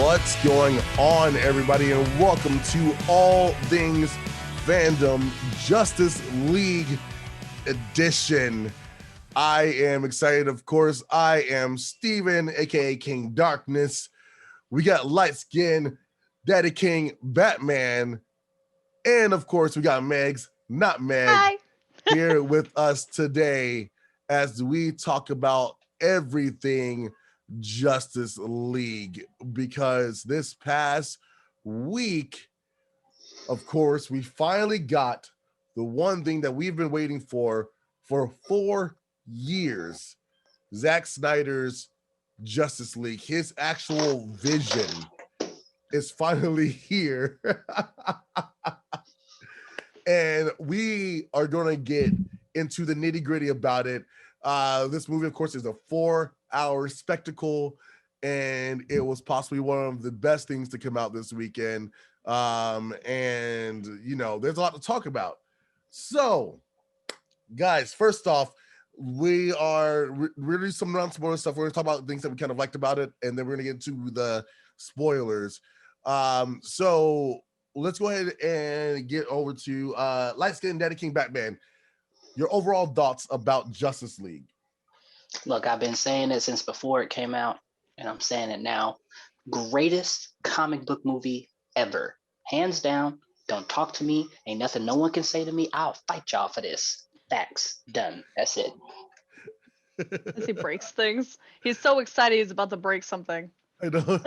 What's going on, everybody, and welcome to All Things Fandom Justice League Edition. I am excited, of course. I am Steven, aka King Darkness. We got Light Skin, Daddy King Batman, and of course, we got Megs, not Meg, here with us today as we talk about everything Justice League, because this past week, of course, we finally got the one thing that we've been waiting for 4 years. Zack Snyder's Justice League, his actual vision is finally here. And we are going to get into the nitty-gritty about it. This movie, of course, is a 4-hour spectacle, and it was possibly one of the best things to come out this weekend. And, you know, there's a lot to talk about. So, guys, first off, we are really some non-spoiler stuff. We're going to talk about things that we kind of liked about it, and then we're going to get into the spoilers. So let's go ahead and get over to Light Skin Daddy King Batman. Your overall thoughts about Justice League. Look, I've been saying it since before it came out, and I'm saying it now. Greatest comic book movie ever. Hands down. Don't talk to me. Ain't nothing no one can say to me. I'll fight y'all for this. Facts. Done. That's it. As he breaks things. He's so excited he's about to break something. I know.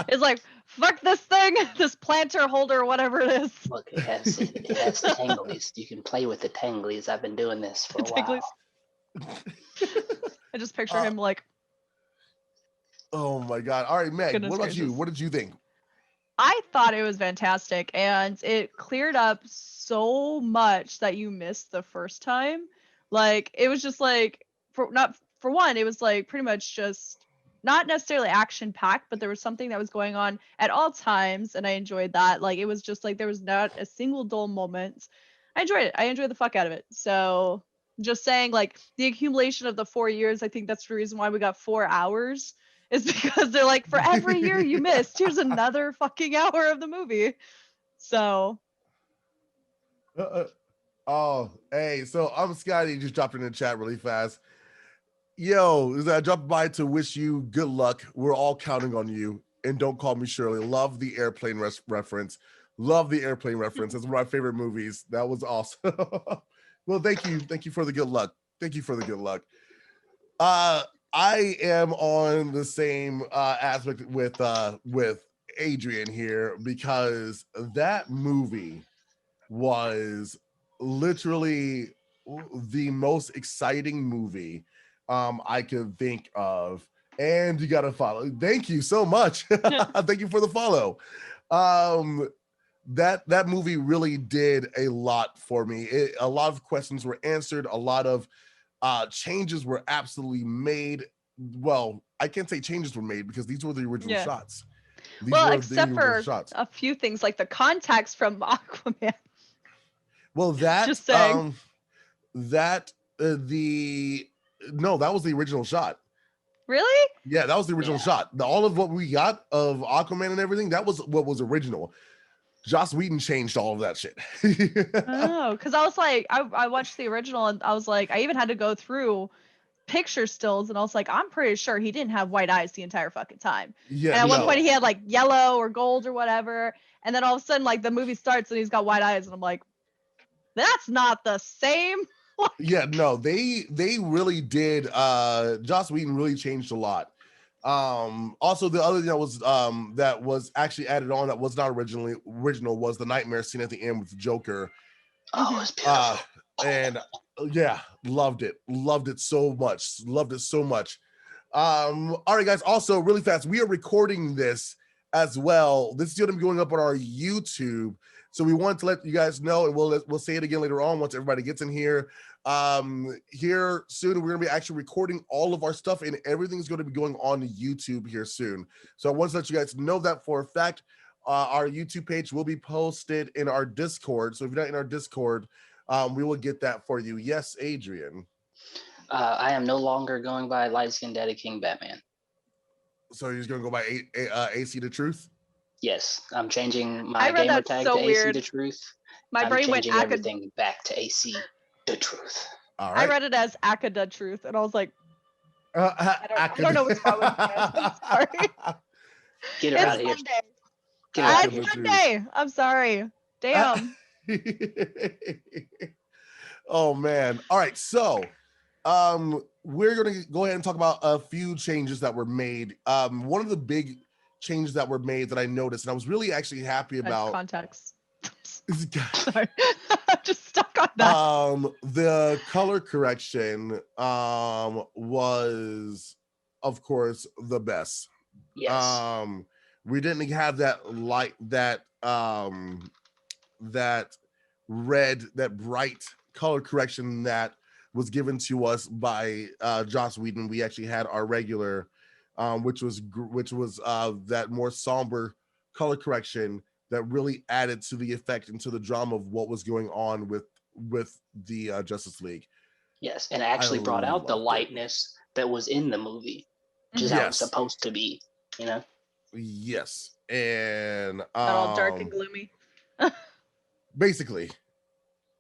It's like, fuck this thing, this planter holder, whatever it is. Look, it has tanglies. You can play with the tanglies. I've been doing this for a while. I just picture him like. Oh my God. All right, Meg, Goodness what about gracious. you? What did you think? I thought it was fantastic, and it cleared up so much that you missed the first time. Like, it was just like, for one, it was like pretty much just not necessarily action packed, but there was something that was going on at all times, and I enjoyed that. Like, it was just like there was not a single dull moment. I enjoyed it. I enjoyed the fuck out of it. So just saying, like, the accumulation of the 4 years, I think that's the reason why we got 4 hours, is because they're like, for every year you missed, here's another fucking hour of the movie. So Oh, hey, so I'm Scotty, just dropped in the chat really fast. Yo, I dropped by to wish you good luck. We're all counting on you. And don't call me Shirley. Love the airplane reference. Love the airplane reference. That's one of my favorite movies. That was awesome. Well, thank you. Thank you for the good luck. Thank you for the good luck. I am on the same aspect with Adrian here, because that movie was literally the most exciting movie I could think of. And you gotta follow. Thank you so much. Thank you for the follow. That movie really did a lot for me. A lot of questions were answered. A lot of changes were absolutely made. Well, I can't say changes were made because these were the original shots. Well, except for a few things like the context from Aquaman. Well, that Just saying. That was the original shot. Really? Yeah, that was the original shot. All of what we got of Aquaman and everything, that was what was original. Joss Whedon changed all of that shit. Oh, because I was like, I watched the original, and I was like, I even had to go through picture stills, and I was like, I'm pretty sure he didn't have white eyes the entire fucking time. Yeah, and at one point he had like yellow or gold or whatever, and then all of a sudden, like, the movie starts and he's got white eyes, and I'm like, that's not the same. Yeah, no, they really did. Joss Whedon really changed a lot. Also, the other thing that was actually added on that was not original was the nightmare scene at the end with the Joker. Oh, it's beautiful. And yeah, loved it so much. All right, guys, also really fast, we are recording this as well. This is going to be going up on our YouTube, so we want to let you guys know, and we'll say it again later on once everybody gets in here. Here soon, we're going to be actually recording all of our stuff, and everything's going to be going on to YouTube here soon. So I want to let you guys know that for a fact. Our YouTube page will be posted in our Discord. So if you're not in our Discord, we will get that for you. Yes, Adrian. I am no longer going by Light Skin Daddy King Batman. So you're just gonna go by AC the Truth? Yes, I'm changing I my read gamer that tag so to AC weird. the Truth. My I'm brain went changing everything back to AC the Truth. All I right. read it as Akada Truth, and I was like, I I don't know what's wrong with me, guys. I'm sorry. Get her out It's of here. Sunday. Get her out of It's here. Sunday. I'm sorry. Damn. Oh man. All right. So we're gonna go ahead and talk about a few changes that were made. One of the big changes that were made that I noticed, and I was really actually happy about. Context. is- Sorry. I'm just stuck on that. The color correction was of course the best. Yes. We didn't have that light, that that bright color correction that was given to us by Joss Whedon. We actually had our regular, which was that more somber color correction that really added to the effect and to the drama of what was going on with the Justice League. Yes, and it actually brought out the loved it. lightness that was in the movie, which is how it's Yes. supposed to be, you know? Yes, and Not all dark and gloomy. basically,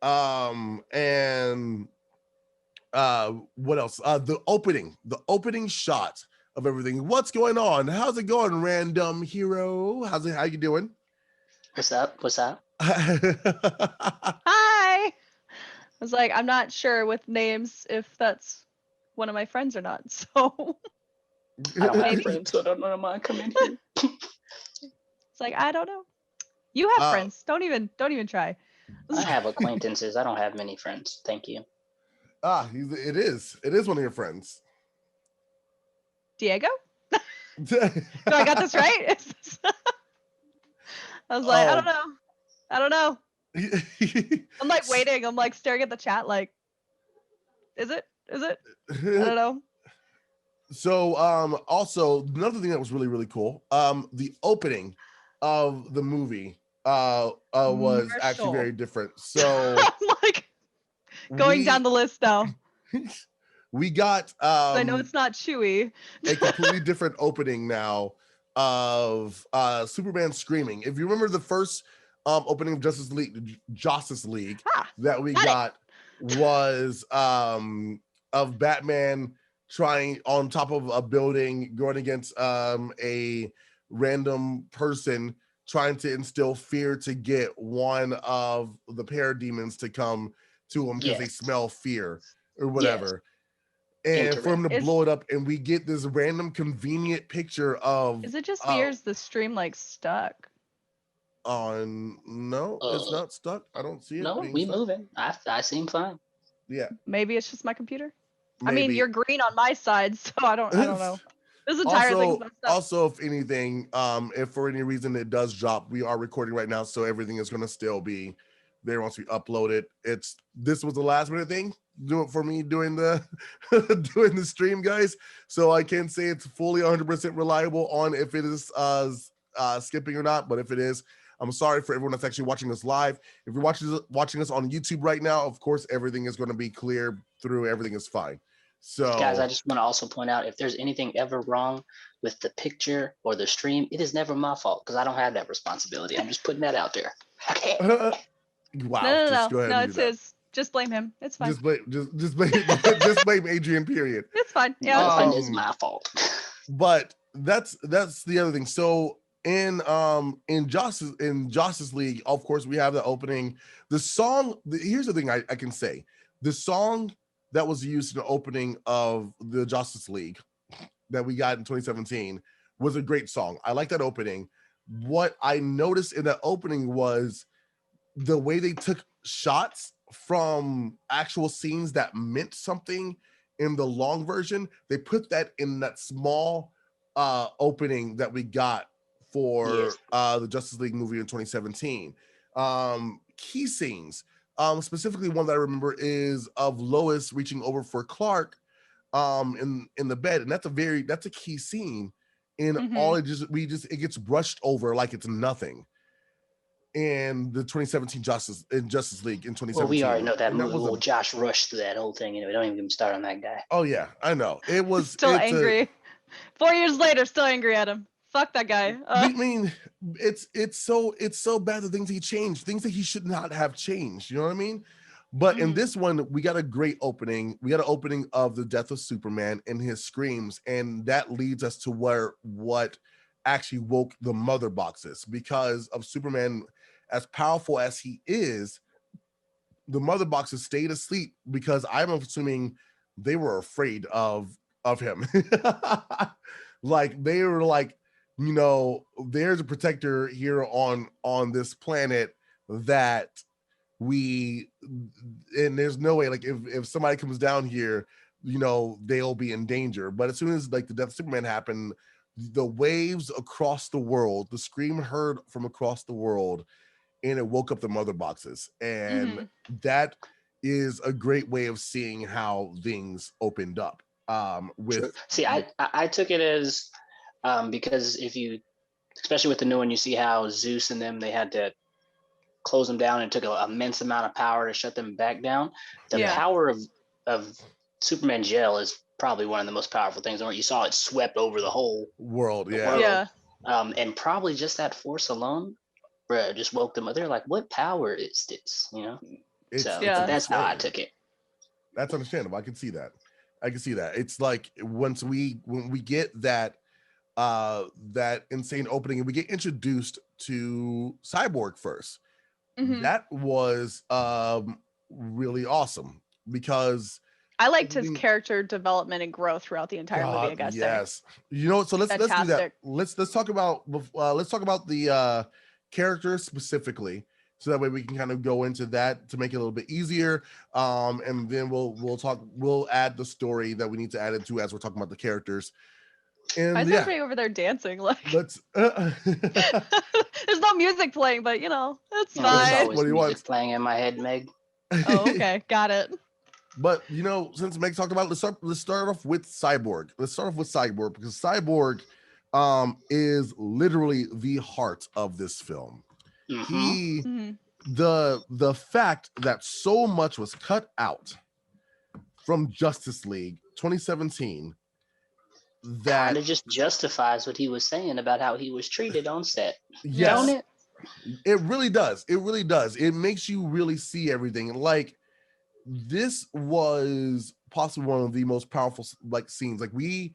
and what else? The opening shot of everything. What's going on? How's it going, random hero? How you doing? What's up? What's up? Hi. I was like, I'm not sure with names if that's one of my friends or not. So I don't have friends, so I don't know mind come in here. it's like, I don't know. You have friends. Don't even try. I have acquaintances. I don't have many friends. Thank you. It is one of your friends. Diego? Do I got this right? I was like, I don't know. I'm like waiting. I'm like staring at the chat like, is it? I don't know. So also another thing that was really, really cool, the opening of the movie was actually very different. So I'm like going down the list now. We got I know it's not Chewy. a completely different opening now of Superman screaming. If you remember the first opening of Justice League that we got was of Batman trying on top of a building, going against a random person, trying to instill fear to get one of the parademons to come to him because they smell fear or whatever. And for him to blow it up, and we get this random convenient picture of. Is it just me or is the stream like stuck? No, it's not stuck. I don't see it. No, we moving. I seem fine. Yeah. Maybe it's just my computer. Maybe. I mean, you're green on my side, so I don't know. This entire thing's messed up. Also, if anything, if for any reason it does drop, we are recording right now, so everything is gonna still be there once we upload it. This was the last minute thing. Do it for me doing the doing the stream, guys. So I can't say it's fully 100% reliable on if it is skipping or not, but if it is, I'm sorry for everyone that's actually watching us live. If you're watching us on YouTube right now, of course everything is going to be clear through. Everything is fine. So guys, I just want to also point out, if there's anything ever wrong with the picture or the stream, it is never my fault because I don't have that responsibility. I'm just putting that out there. Wow. No. Go ahead no, and it's his. Just blame him. It's fine. Just blame Adrian. Period. It's fine. Yeah, it's my fault. But that's the other thing. So in Justice League, of course, we have the opening. The song. Here's the thing I can say: the song that was used in the opening of the Justice League that we got in 2017 was a great song. I like that opening. What I noticed in that opening was the way they took shots from actual scenes that meant something in the long version. They put that in that small opening that we got for the Justice League movie in 2017. Key scenes, specifically one that I remember is of Lois reaching over for Clark in the bed, and that's a key scene. And all it gets brushed over like it's nothing. In the 2017 Justice League in 2017. Well, we already know that movie. Well, Josh rushed through that whole thing. Anyway, don't even get me started on that guy. Oh yeah, I know. It was still angry. 4 years later, still angry at him. Fuck that guy. I mean, it's so bad, the things he changed, things that he should not have changed. You know what I mean? But in this one, we got a great opening. We got an opening of the death of Superman and his screams, and that leads us to what actually woke the mother boxes, because of Superman, as powerful as he is. The mother boxes stayed asleep because I'm assuming they were afraid of him. Like they were like, you know, there's a protector here on this planet that and there's no way, like if somebody comes down here, you know, they'll be in danger. But as soon as like the death of Superman happened, the waves across the world, the scream heard from across the world, and it woke up the mother boxes. And that is a great way of seeing how things opened up. See, I took it as because if you, especially with the new one, you see how Zeus and them, they had to close them down, and it took an immense amount of power to shut them back down. The power of Superman's gel is probably one of the most powerful things. You saw it swept over the whole world. And probably just that force alone, just woke them up. They're like, what power is this? You know? That's how I took it. That's understandable. I can see that. It's like when we get that insane opening and we get introduced to Cyborg first, that was really awesome, because I liked his character development and growth throughout the entire movie. I guess. Yes. You know, so let's do that. Let's talk about the character specifically, so that way we can kind of go into that to make it a little bit easier. And then we'll add the story that we need to add into as we're talking about the characters. And is everybody over there dancing? Like, let's there's no music playing, but you know, it's fine. There's always music playing in my head, Meg. Oh, okay, got it. But you know, since Meg talked about it, let's start off with Cyborg. Because Cyborg is literally the heart of this film. The fact that so much was cut out from Justice League 2017 that kind of just justifies what he was saying about how he was treated on set. Yes, it really does. It makes you really see everything. Like, this was possibly one of the most powerful like scenes. Like, we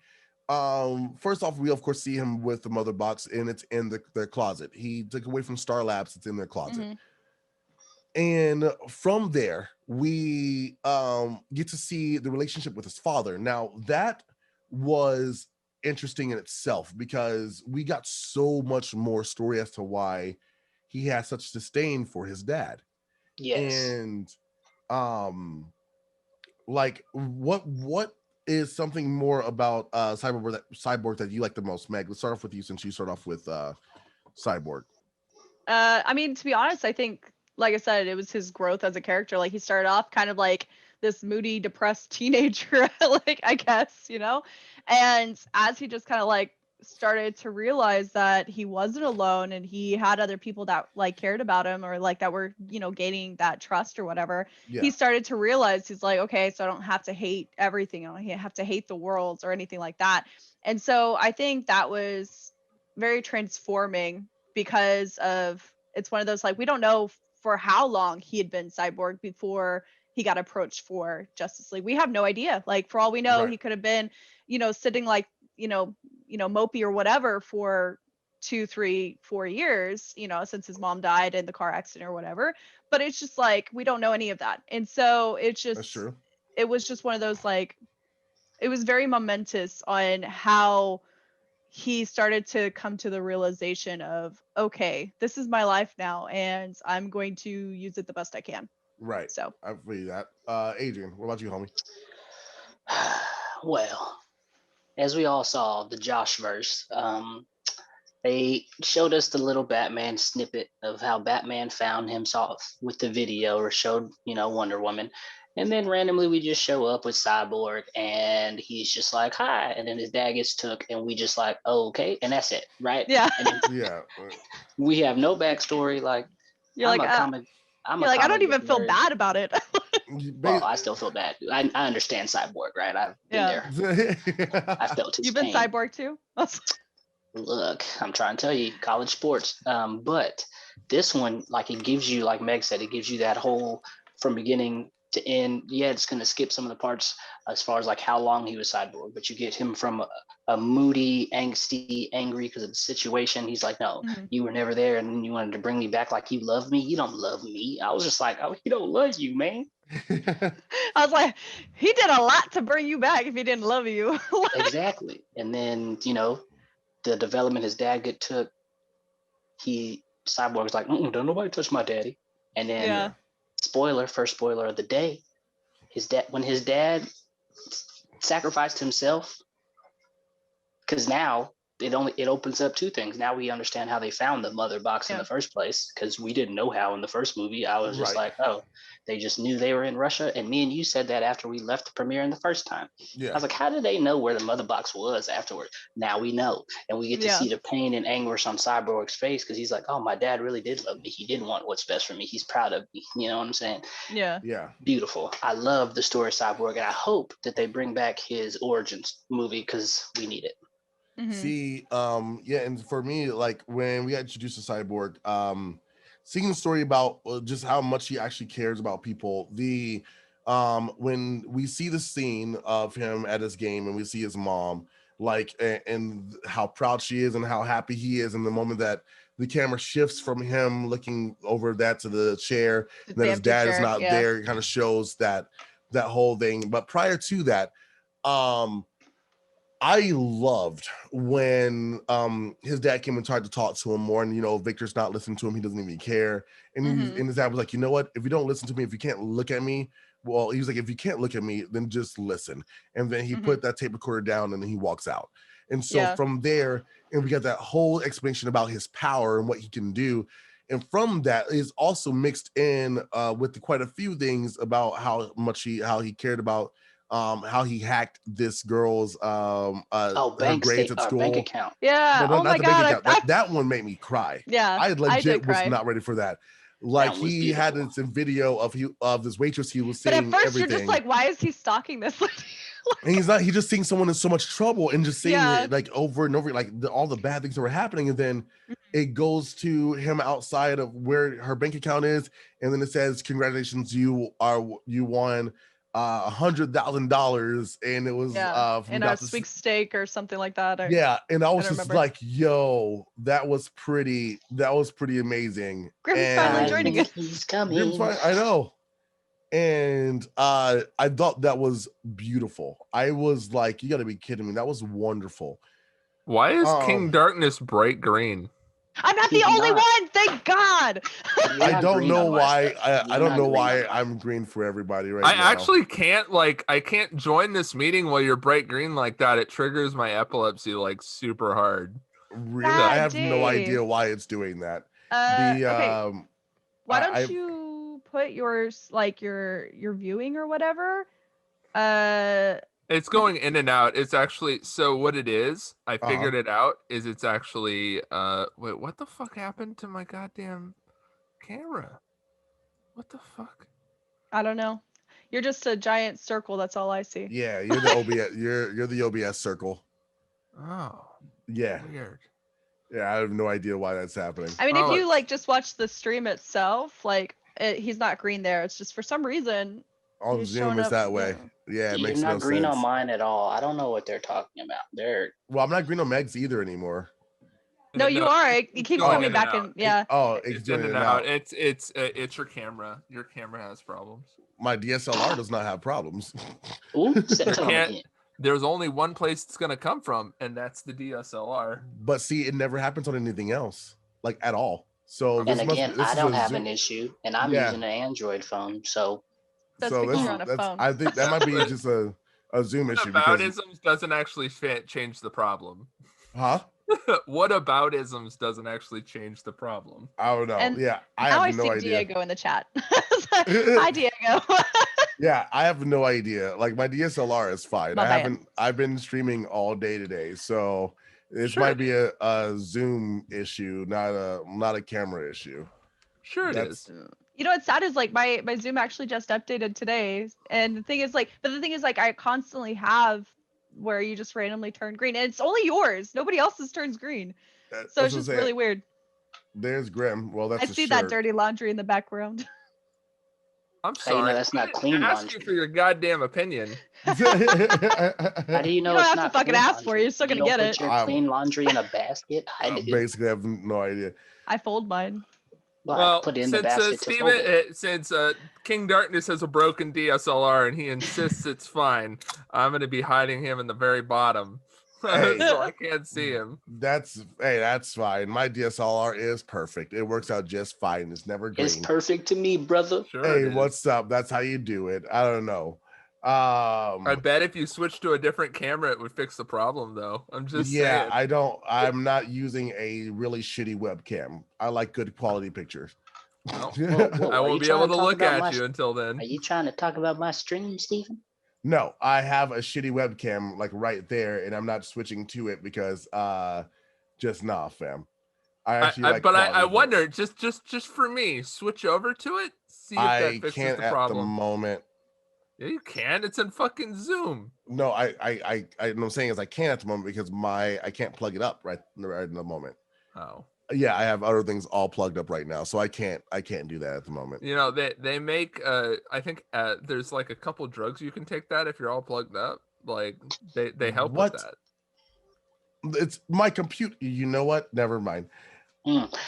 first off, we of course see him with the mother box, and it's in their closet. He took away from Star Labs. It's in their closet. And from there, we get to see the relationship with his father. Now, that was interesting in itself, because we got so much more story as to why he has such disdain for his dad. Yes. And like, what is something more about Cyborg that you like the most, Meg? Let's start off with you, since you start off with Cyborg. I mean, to be honest, I think, like I said, it was his growth as a character. Like, he started off kind of like this moody, depressed teenager, like, I guess, you know? And as he just kind of like started to realize that he wasn't alone, and he had other people that like cared about him, or like that were, you know, gaining that trust or whatever, he started to realize, he's like, okay, so I don't have to hate everything. I don't have to hate the world or anything like that. And so I think that was very transforming, because it's one of those, like, we don't know for how long he had been Cyborg before he got approached for Justice League. We have no idea. Like, for all we know, he could have been, you know, sitting like, you know, mopey or whatever for 2, 3, 4 years, you know, since his mom died in the car accident or whatever. But it's just like, we don't know any of that. And so it's just, that's true. It was just one of those, like, it was very momentous on how he started to come to the realization of, okay, this is my life now, and I'm going to use it the best I can. Right. So I feel that. Adrian, what about you, homie? Well, as we all saw, the Joshverse, they showed us the little Batman snippet of how Batman found himself with the video, or showed, you know, Wonder Woman. And then randomly we just show up with Cyborg, and he's just like, hi. And then his dad gets took, and we just like, oh, okay. And that's it, right? Yeah. Yeah. We have no backstory. Like, you're like, I don't even feel bad about it. Well, I still feel bad. I understand Cyborg, right? I've been there. I felt his You've been pain. Cyborg too? Look, I'm trying to tell you, college sports. But this one, like it gives you, like Meg said, it gives you that whole from beginning to end. Yeah, it's going to skip some of the parts as far as like how long he was Cyborg, but you get him from a moody, angsty, angry because of the situation. He's like, no, you were never there, and then you wanted to bring me back like you love me. You don't love me. I was just like, oh, he don't love you, man. I was like, he did a lot to bring you back if he didn't love you. Exactly. And then, you know, the development his dad took, Cyborg's like, don't nobody touch my daddy. And then first spoiler of the day, when his dad sacrificed himself, because now it opens up two things. Now we understand how they found the mother box in the first place, because we didn't know how in the first movie. I was just like, oh, they just knew they were in Russia. And me and you said that after we left the premiere in the first time. I was like, how did they know where the mother box was afterwards? Now we know. And we get to see the pain and anguish on Cyborg's face, because he's like, oh, my dad really did love me. He didn't want what's best for me. He's proud of me. You know what I'm saying? Yeah. Beautiful. I love the story of Cyborg, and I hope that they bring back his origins movie, because we need it. See, and for me, like when we got introduced to Cyborg, seeing the story about just how much he actually cares about people. When we see the scene of him at his game and we see his mom, like, and how proud she is and how happy he is in the moment that the camera shifts from him looking over that to the chair, that his dad is not there, it kind of shows that whole thing. But prior to that, I loved when his dad came and tried to talk to him more, and Victor's not listening to him, he doesn't even care, and his dad was like, you know what, if you don't listen to me, if you can't look at me, well, he was like, if you can't look at me, then just listen. And then he put that tape recorder down and then he walks out. And so from there, and we got that whole explanation about his power and what he can do. And from that is also mixed in with quite a few things about how he cared about how he hacked this girl's her grades at school. Bank account. Yeah. No, oh my God. That one made me cry. Yeah. I legit was not ready for that. Like he had this video of this waitress he was seeing. But at first everything. You're just like, why is he stalking this lady? And he's not. He's just seeing someone in so much trouble and just seeing it like over and over, like all the bad things that were happening, and then it goes to him outside of where her bank account is, and then it says, "Congratulations, you won $100,000," and it was in a sweepstake or something like that. And I was just like, yo, that was pretty amazing. Grim's finally joining us. He's coming. I know. And I thought that was beautiful. I was like, you gotta be kidding me, that was wonderful. Why is King Darkness bright green? I'm not the only one, thank God. I don't know why. I don't know why I'm green for everybody right now. I actually can't, like, I can't join this meeting while you're bright green like that. It triggers my epilepsy like super hard. Really? I have no idea why it's doing that. Okay. Why don't you put yours, like your viewing or whatever? It's going in and out. It's actually, so what it is, I figured it out, is it's actually, wait, what the fuck happened to my goddamn camera? What the fuck? I don't know. You're just a giant circle, that's all I see. Yeah, you're the OBS, you're the OBS circle. Oh. Yeah. Weird. Yeah, I have no idea why that's happening. I mean, if you like just watch the stream itself, like he's not green there. It's just for some reason. On Zoom is that way. Yeah, it makes no sense. You're not green on mine at all. I don't know what they're talking about. Well, I'm not green on Megs either anymore. No, you are. You keep coming back in. Yeah. It's in and out. It's your camera. Your camera has problems. My DSLR does not have problems. Ooh, there's only one place it's gonna come from, and that's the DSLR. But see, it never happens on anything else, like at all. So and again, I don't have an issue, and I'm using an Android phone, so. That's because you're on a phone. I think that might be just a Zoom issue. Whataboutisms doesn't actually change the problem. Huh? Whataboutisms doesn't actually change the problem. I don't know. And I have no idea. Diego in the chat. Hi, Diego. Yeah, I have no idea. Like my DSLR is fine. I've been streaming all day today, so this might be a Zoom issue, not a camera issue. Sure, it is. You know what's sad is like my Zoom actually just updated today, and the thing is like I constantly have where you just randomly turn green, and it's only yours. Nobody else's turns green, so it's just really weird. There's Grim. Well, that's I see that dirty laundry in the background. I'm sorry. You know that's not clean ask laundry. you for your goddamn opinion. How do you know You don't it's have not to fucking clean ask laundry? for it. You're still gonna You don't get put it. your clean laundry in a basket. Basically, I have no idea. I fold mine. Well, I put it in the basket to fold it. Since King Darkness has a broken DSLR and he insists it's fine, I'm going to be hiding him in the very bottom, Hey. so I can't see him. That's fine. My DSLR is perfect. It works out just fine. It's never green. It's perfect to me, brother. Sure Hey, what's up? That's how you do it. I don't know. I bet if you switch to a different camera, it would fix the problem, though. I'm just saying. I'm not using a really shitty webcam. I like good quality pictures. Well, I won't be able to look at you until then. Are you trying to talk about my stream, Stephen? No, I have a shitty webcam like right there, and I'm not switching to it because just nah, fam. I actually I wonder, just for me, switch over to it. See if that fixes can't the problem. At the moment. Yeah, you can. It's in fucking Zoom. No, what I'm saying is I can't at the moment because I can't plug it up right in the moment. Oh. Yeah, I have other things all plugged up right now, so I can't do that at the moment. You know, they make I think there's like a couple drugs you can take that if you're all plugged up. Like they help with that. It's my computer. You know what? Never mind.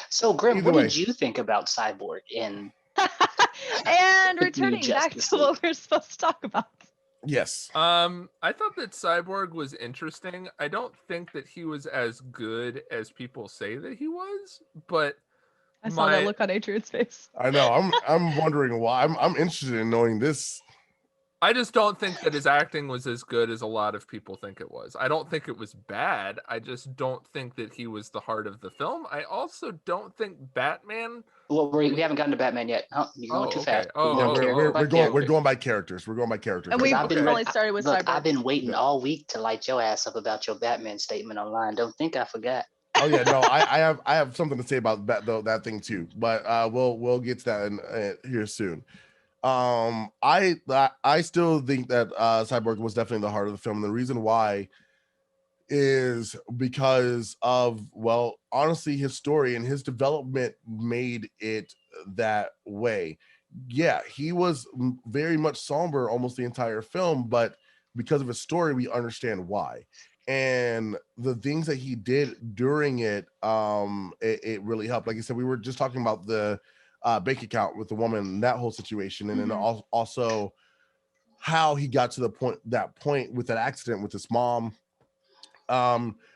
So Grim, what did you think about Cyborg in and returning back to what we're supposed to talk about? Yes. I thought that Cyborg was interesting. I don't think that he was as good as people say that he was, but I saw that look on Adrian's face. I know. I'm wondering why. I'm interested in knowing this. I just don't think that his acting was as good as a lot of people think it was. I don't think it was bad. I just don't think that he was the heart of the film. I also don't think Batman. Well, we haven't gotten to Batman yet. You're going too fast. We're going by characters. We're going by characters. And we've only started with Cyborg. I've been waiting all week to light your ass up about your Batman statement online. Don't think I forgot. Oh yeah, no, I have something to say about that thing too, but we'll get to that here soon. I still think that Cyborg was definitely the heart of the film. And the reason why is because of, well, honestly, his story and his development made it that way. Yeah, he was very much somber almost the entire film, but because of his story, we understand why. And the things that he did during it, it really helped. Like I said, we were just talking about the bank account with the woman, that whole situation, and then also how he got to that point with that accident with his mom,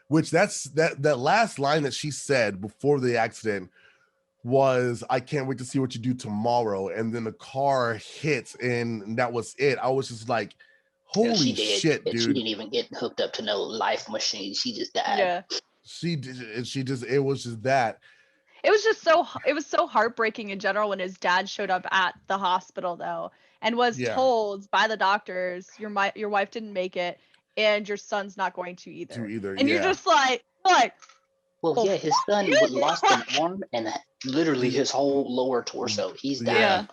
which that last line that she said before the accident was, "I can't wait to see what you do tomorrow," and then the car hits and that was it. I was just like, holy shit, dude. She didn't even get hooked up to no life machine. She just died. Yeah, she did. It was just that. It was so heartbreaking in general when his dad showed up at the hospital though, and was told by the doctors, your wife didn't make it, and your son's not going to either. And you're just like. Well, yeah, his son lost an arm and literally his whole lower torso. He's dying. Yeah.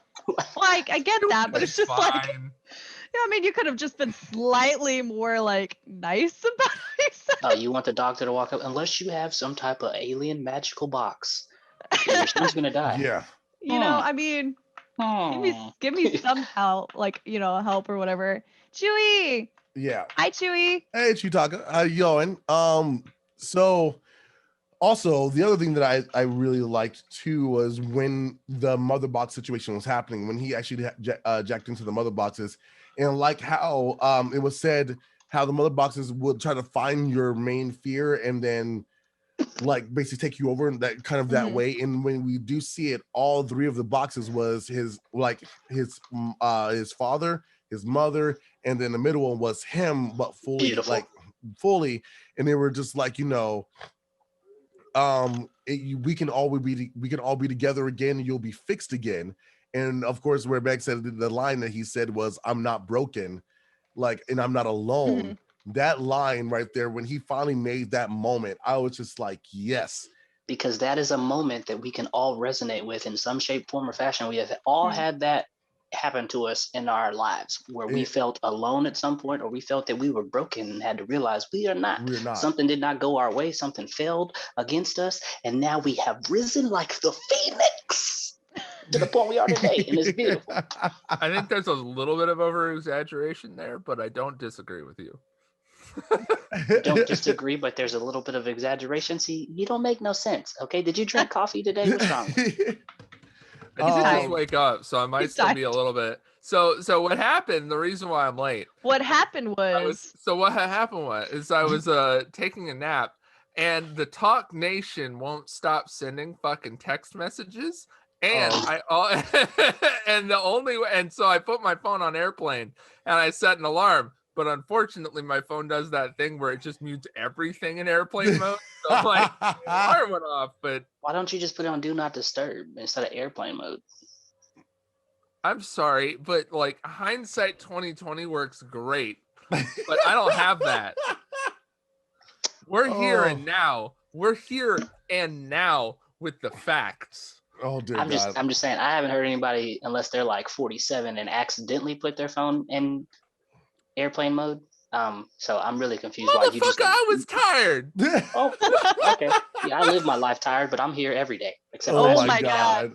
Like I get that, but it's just like. Yeah, I mean, you could have just been slightly more like nice about it. Oh, you want the doctor to walk up unless you have some type of alien magical box. Your son's gonna die. Yeah. You know, I mean, give me some help, like, help or whatever. Chewie. Yeah. Hi, Chewie. Hey, Chewtaka. How you going? So also the other thing that I really liked too was when the mother box situation was happening, when he actually jacked into the mother boxes, and like how it was said how the mother boxes would try to find your main fear and then like basically take you over in that kind of that way. And when we do see it, all three of the boxes was his father, his mother, and then the middle one was him, but fully, and they were just like, we can all be together again, and you'll be fixed again. And of course, where Megs said the line that he said was, "I'm not broken," and I'm not alone. That line right there, when he finally made that moment, I was just like, yes, because that is a moment that we can all resonate with in some shape, form, or fashion. We have all had that happen to us in our lives where we felt alone at some point, or we felt that we were broken and had to realize we are not. We're not. Something did not go our way. Something failed against us. And now we have risen like the phoenix to the point we are today. And it's beautiful. I think there's a little bit of over-exaggeration there, but I don't disagree with you. Don't disagree, but there's a little bit of exaggeration. See, you don't make no sense. Okay, did you drink coffee today? What's wrong? I did just wake up, so I might still be a little bit. So what happened? The reason why I'm late. What happened was. What happened was I was taking a nap, and the Talk Nation won't stop sending fucking text messages. And so I put my phone on airplane and I set an alarm. But unfortunately, my phone does that thing where it just mutes everything in airplane mode. So like, the alarm went off. But why don't you just put it on Do Not Disturb instead of airplane mode? I'm sorry, but like hindsight 2020 works great. But I don't have that. We're here and now. We're here and now with the facts. Oh dear I'm God. just saying, I haven't heard anybody, unless they're like 47 and accidentally put their phone in airplane mode. So I'm really confused why you just. I was tired. Oh, okay. Yeah, I live my life tired, but I'm here every day. Except Oh my God.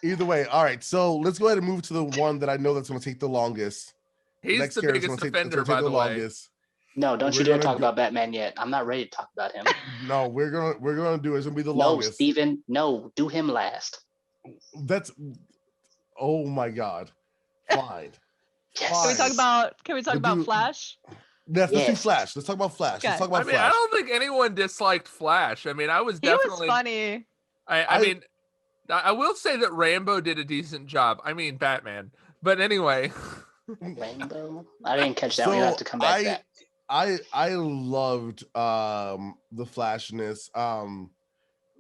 Either way, all right. So let's go ahead and move to the one that I know that's going to take the longest. He's the biggest offender, by the way. Longest. No, don't you dare talk about Batman yet. I'm not ready to talk about him. No, we're gonna do it. It's gonna be the longest. No, Steven, no, do him last. That's. Oh my God. Fine. Yes. Can we talk about Flash? Let's do Flash. Let's talk about Flash. Okay. Let's talk about Flash. I don't think anyone disliked Flash. I mean, I was definitely. He was funny. I will say that Rambo did a decent job. I mean, Batman. But anyway. Rambo? I didn't catch that. We have to come back to that. I loved the Flashness.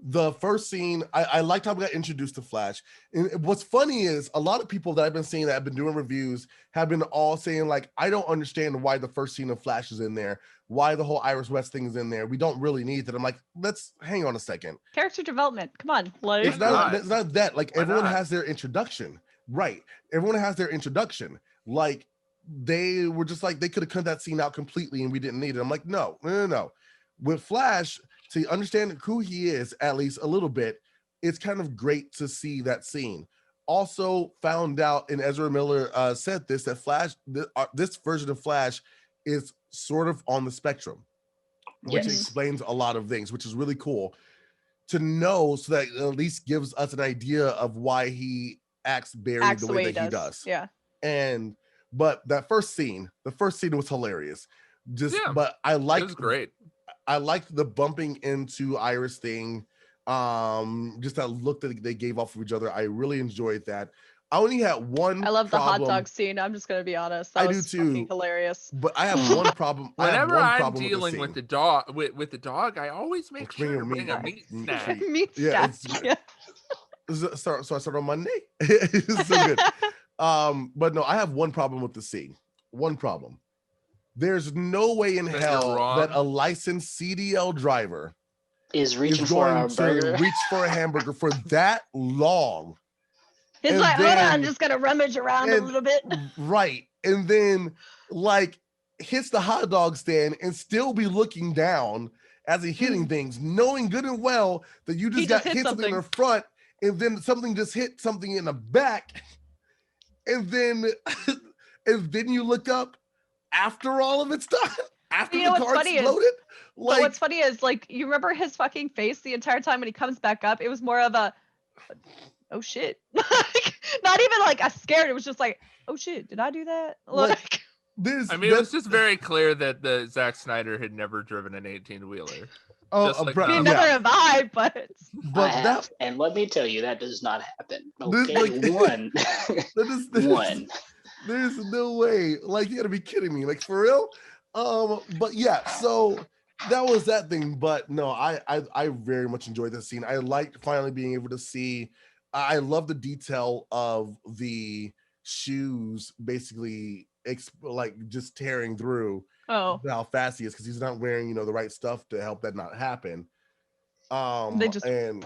The first scene, I liked how we got introduced to Flash. And what's funny is a lot of people that I've been seeing that have been doing reviews have been all saying, like, I don't understand why the first scene of Flash is in there, why the whole Iris West thing is in there. We don't really need that. I'm like, let's hang on a second. Character development. Come on. Like, it's not that. Like, everyone has their introduction. Right. Everyone has their introduction. Like, they were just like, they could have cut that scene out completely and we didn't need it. I'm like, no. With Flash, to understand who he is, at least a little bit, it's kind of great to see that scene. Also found out, and Ezra Miller said this, that Flash, this version of Flash is sort of on the spectrum, which explains a lot of things, which is really cool to know, so that at least gives us an idea of why he acts Barry the way that he does. Yeah. But the first scene was hilarious. But I liked, it was great. I liked the bumping into Iris thing. Just that look that they gave off of each other. I really enjoyed that. I only had one. I love problem. the hot dog scene. I'm just gonna be honest. That I was do too. fucking hilarious. But I have one problem. Whenever I'm dealing with the dog, with the dog, I always make sure to bring a meat snack. Meat snack. Yeah. So I start on Monday. It's so good. But no, I have one problem with the scene. One problem. There's no way in hell that a licensed CDL driver is reaching for a burger. Reach for a hamburger for that long. He's like, hold on, I'm just gonna rummage around a little bit. Right. And then like hits the hot dog stand and still be looking down as he's hitting things, knowing good and well that you just got hit something in the front, and then something just hit something in the back. And then you look up after all of it's done, after the car exploded. Like, what's funny is, like, you remember his fucking face the entire time when he comes back up? It was more of a, oh shit. Like, not even like a scared. It was just like, oh shit, did I do that? Like, it was just very clear that the Zack Snyder had never driven an 18-wheeler. Never have I, but I have. And let me tell you, that does not happen. Okay, one. There's no way. Like, you gotta be kidding me. Like, for real? But yeah, so that was that thing. But no, I very much enjoyed that scene. I liked finally being able to see. I love the detail of the shoes basically like just tearing through. Oh, how fast he is, because he's not wearing the right stuff to help that not happen. They just and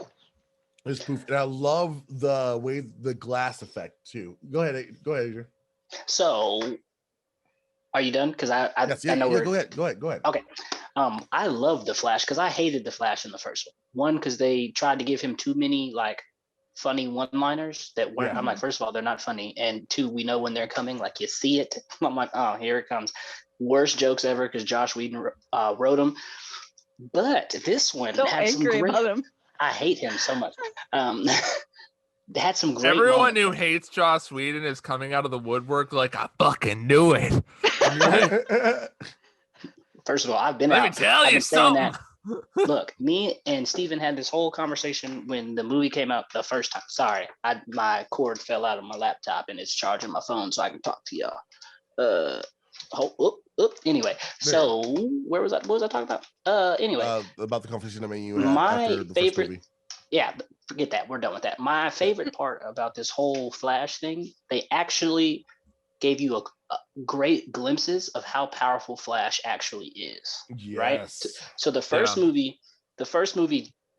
it's poof. And I love the way the glass effect too. Go ahead, Adrian. So, are you done? Because I know yeah. we're Go ahead. okay. I love the Flash because I hated the Flash in the first one. One, because they tried to give him too many like funny one-liners that weren't. Yeah. I'm like, first of all, they're not funny, and two, we know when they're coming. Like you see it. I'm like, oh, here it comes. Worst jokes ever because Josh Whedon wrote them. But this one so had some angry great. about him. I hate him so much. They had some great. Everyone moments. who hates Joss Whedon is coming out of the woodwork like, I fucking knew it. First of all, I've been Let out. me tell I've you been saying something. that. Look, me and Steven had this whole conversation when the movie came out the first time. Sorry, my cord fell out of my laptop and it's charging my phone so I can talk to y'all. Anyway, so where was I? What was I talking about? Anyway, about the conversation I mean you had my after the favorite. first movie. Yeah, forget that. We're done with that. My favorite part about this whole Flash thing, they actually gave you a great glimpses of how powerful Flash actually is. Yes. Right. So the first movie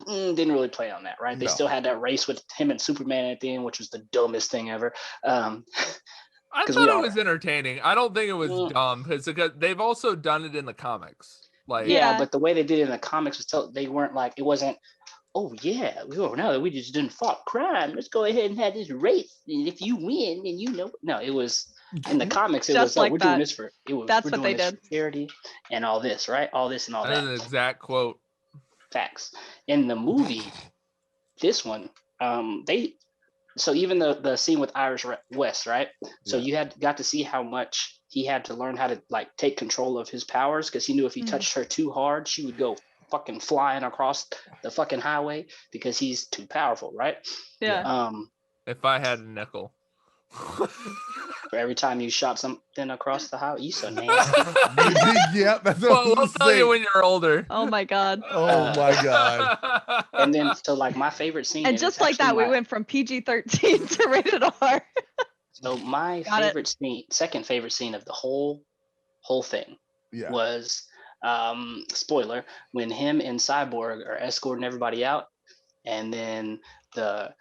didn't really play on that, right? They No. still had that race with him and Superman at the end, which was the dumbest thing ever. I thought it was entertaining. I don't think it was dumb because they've also done it in the comics. Like, yeah, but the way they did it in the comics was they weren't like, it wasn't, oh yeah, no, we just didn't fight crime. Let's go ahead and have this race. And if you win, then you know. No, it was in the comics. It Just was like we're that. doing this for it was. That's we're what doing they this did. for charity and all this, right? All this and all that is that. an exact quote. Facts. In the movie, this one, so even the scene with Iris West, right? So you got to see how much he had to learn how to like take control of his powers because he knew if he touched her too hard, she would go fucking flying across the fucking highway because he's too powerful, right? Yeah. If I had a nickel. For every time you shot something across the highway, you so nasty. Yeah, that's what We'll tell you when you're older. Oh my god. Oh my god. And then so like my favorite scene, And just like that, we went from PG-13 to rated R. So my second favorite scene of the whole thing was spoiler, when him and Cyborg are escorting everybody out, and then the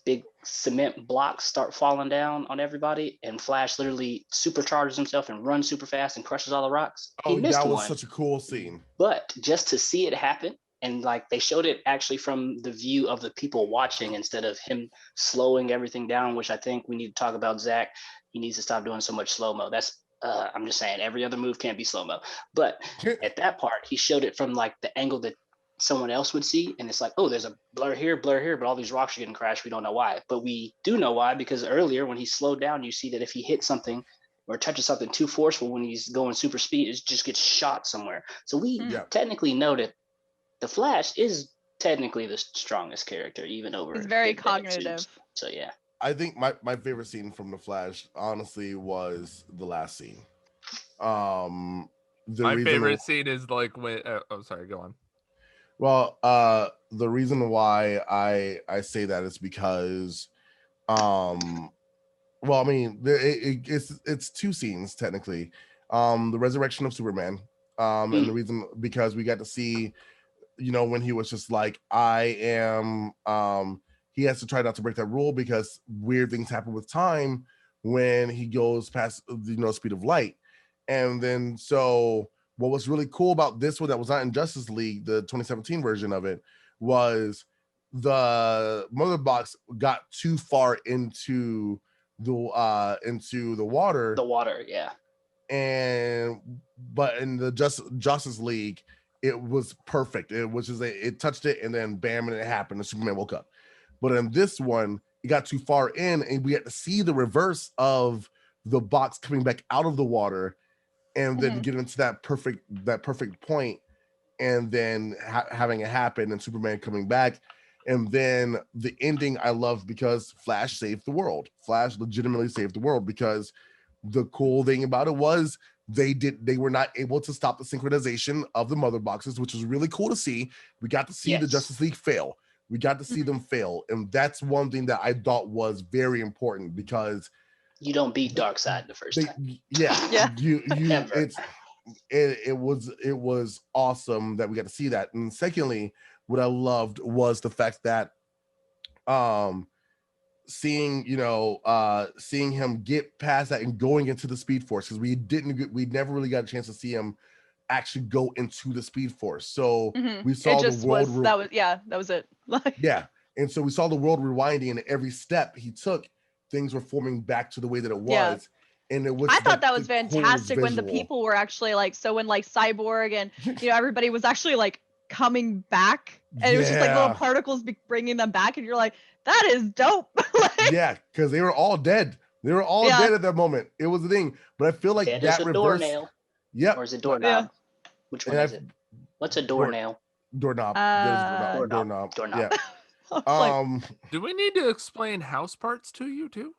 big cement blocks start falling down on everybody, and Flash literally supercharges himself and runs super fast and crushes all the rocks. Oh, that was such a cool scene. But just to see it happen, and like they showed it actually from the view of the people watching instead of him slowing everything down, which I think we need to talk about. Zach, he needs to stop doing so much slow-mo. That's I'm just saying every other move can't be slow-mo. But at that part, he showed it from like the angle that someone else would see, and it's like, oh, there's a blur here, but all these rocks are getting crashed. We don't know why, but we do know why, because earlier when he slowed down, you see that if he hits something or touches something too forceful when he's going super speed, it just gets shot somewhere. So we technically know that the Flash is technically the strongest character, even over. It's very cognitive. So yeah, I think my favorite scene from the Flash honestly was the last scene. My favorite scene is like when sorry, go on. Well, the reason why I say that is because, well, I mean, it's two scenes technically. The resurrection of Superman, and the reason because we got to see, when he was just like, I am, he has to try not to break that rule because weird things happen with time when he goes past the speed of light, and then so. What was really cool about this one that was not in Justice League, the 2017 version of it, was the Mother Box got too far into the water. The water, yeah. But in the Justice League, it was perfect. It was just it touched it and then bam, and it happened. And Superman woke up. But in this one, it got too far in, and we had to see the reverse of the box coming back out of the water. And then get into that perfect point, and then having it happen, and Superman coming back, and then the ending I love because Flash saved the world. Flash legitimately saved the world because the cool thing about it was they were not able to stop the synchronization of the Mother Boxes, which was really cool to see. We got to see the Justice League fail. We got to see them fail, and that's one thing that I thought was very important because. You don't beat Darkseid the first time. Yeah. It was awesome that we got to see that. And secondly, what I loved was the fact that seeing him get past that and going into the Speed Force, because we never really got a chance to see him actually go into the Speed Force. So we saw the world that was it. Yeah. And so we saw the world rewinding, and every step he took, things were forming back to the way that it was. Yeah. And it was I thought that was fantastic when the people were actually like, so when like Cyborg and everybody was actually like coming back, and it was just like little particles bringing them back, and you're like, that is dope. Yeah, because they were all dead. They were all dead at that moment. It was the thing. But I feel like dead that is a reverse. Doornail. Yep. Or is it doorknob? Which one is it? What's a doornail? Doorknob. Doorknob. Doorknob. Yeah. Do we need to explain house parts to you too?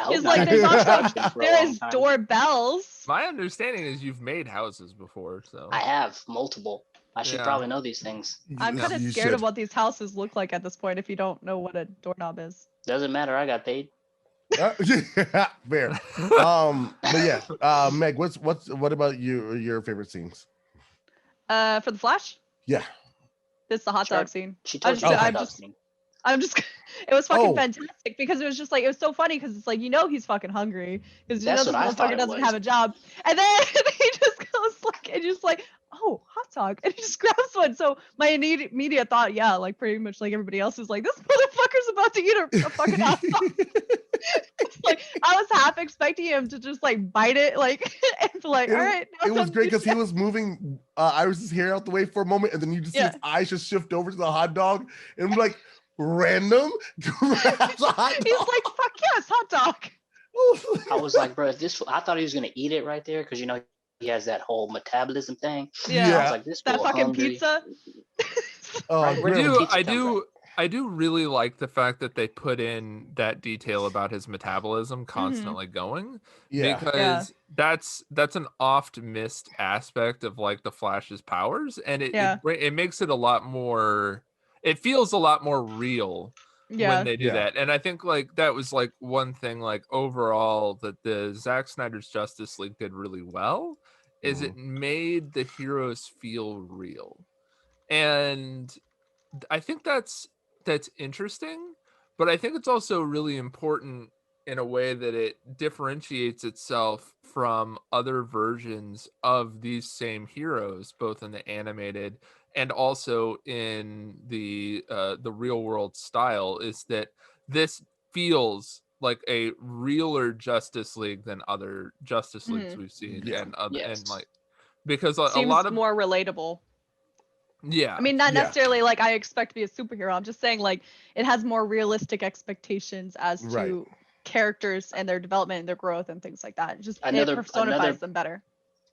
He's like, there's also there's doorbells. My understanding is you've made houses before, so I have multiple. I should probably know these things. I'm kind of scared of what these houses look like at this point if you don't know what a doorknob is. Doesn't matter. I got paid. Fair. But yeah, Meg, what about your favorite scenes? For the Flash? Yeah. It's the hot dog scene. She told you the hot dog scene. I'm just, it was fucking fantastic because it was just like, it was so funny because it's like, he's fucking hungry because this motherfucker doesn't have a job. And then he just goes like, and just like, oh, hot dog. And he just grabs one. So my immediate thought, like pretty much like everybody else is like, this motherfucker's about to eat a fucking hot dog. Like, I was half expecting him to just like bite it, like, and be like, all right. It was great because he was moving Iris's hair out the way for a moment, and then you just see his eyes just shift over to the hot dog, and I'm like, random grabs a hot dog. He's like, fuck yes, hot dog. I was like, bro, I thought he was gonna eat it right there because he has that whole metabolism thing. Yeah. I was like, this that fucking hungry. Pizza. I do really like the fact that they put in that detail about his metabolism constantly going. Yeah. Because that's an oft missed aspect of like the Flash's powers, and it makes it a lot more. It feels a lot more real when they do that. And I think like that was like one thing like overall that the Zack Snyder's Justice League did really well is it made the heroes feel real. And I think that's interesting, but I think it's also really important in a way that it differentiates itself from other versions of these same heroes, both in the animated and also in the real world style, is that this feels like a realer Justice League than other Justice Leagues we've seen, and like because a lot of more relatable. Yeah. I mean, not necessarily like I expect to be a superhero. I'm just saying like it has more realistic expectations as to characters and their development and their growth and things like that. It personifies them better.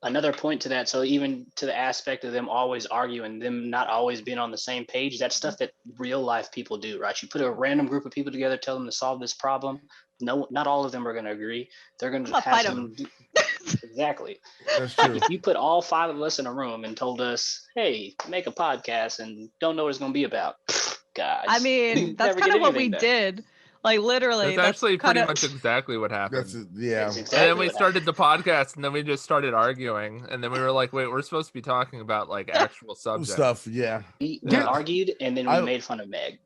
Another point to that, so even to the aspect of them always arguing, them not always being on the same page, that's stuff that real life people do, right? You put a random group of people together, tell them to solve this problem. No, not all of them are going to agree. They're going to have some. Exactly. That's true. If you put all 5 of us in a room and told us, hey, make a podcast and don't know what it's going to be about, guys. I mean, that's kind of what we did. Like literally, that's actually pretty much exactly what happened. Exactly and then we started the podcast, and then we just started arguing, and then we were like, "Wait, we're supposed to be talking about like actual subjects." Stuff, yeah. We argued, and then we made fun of Meg.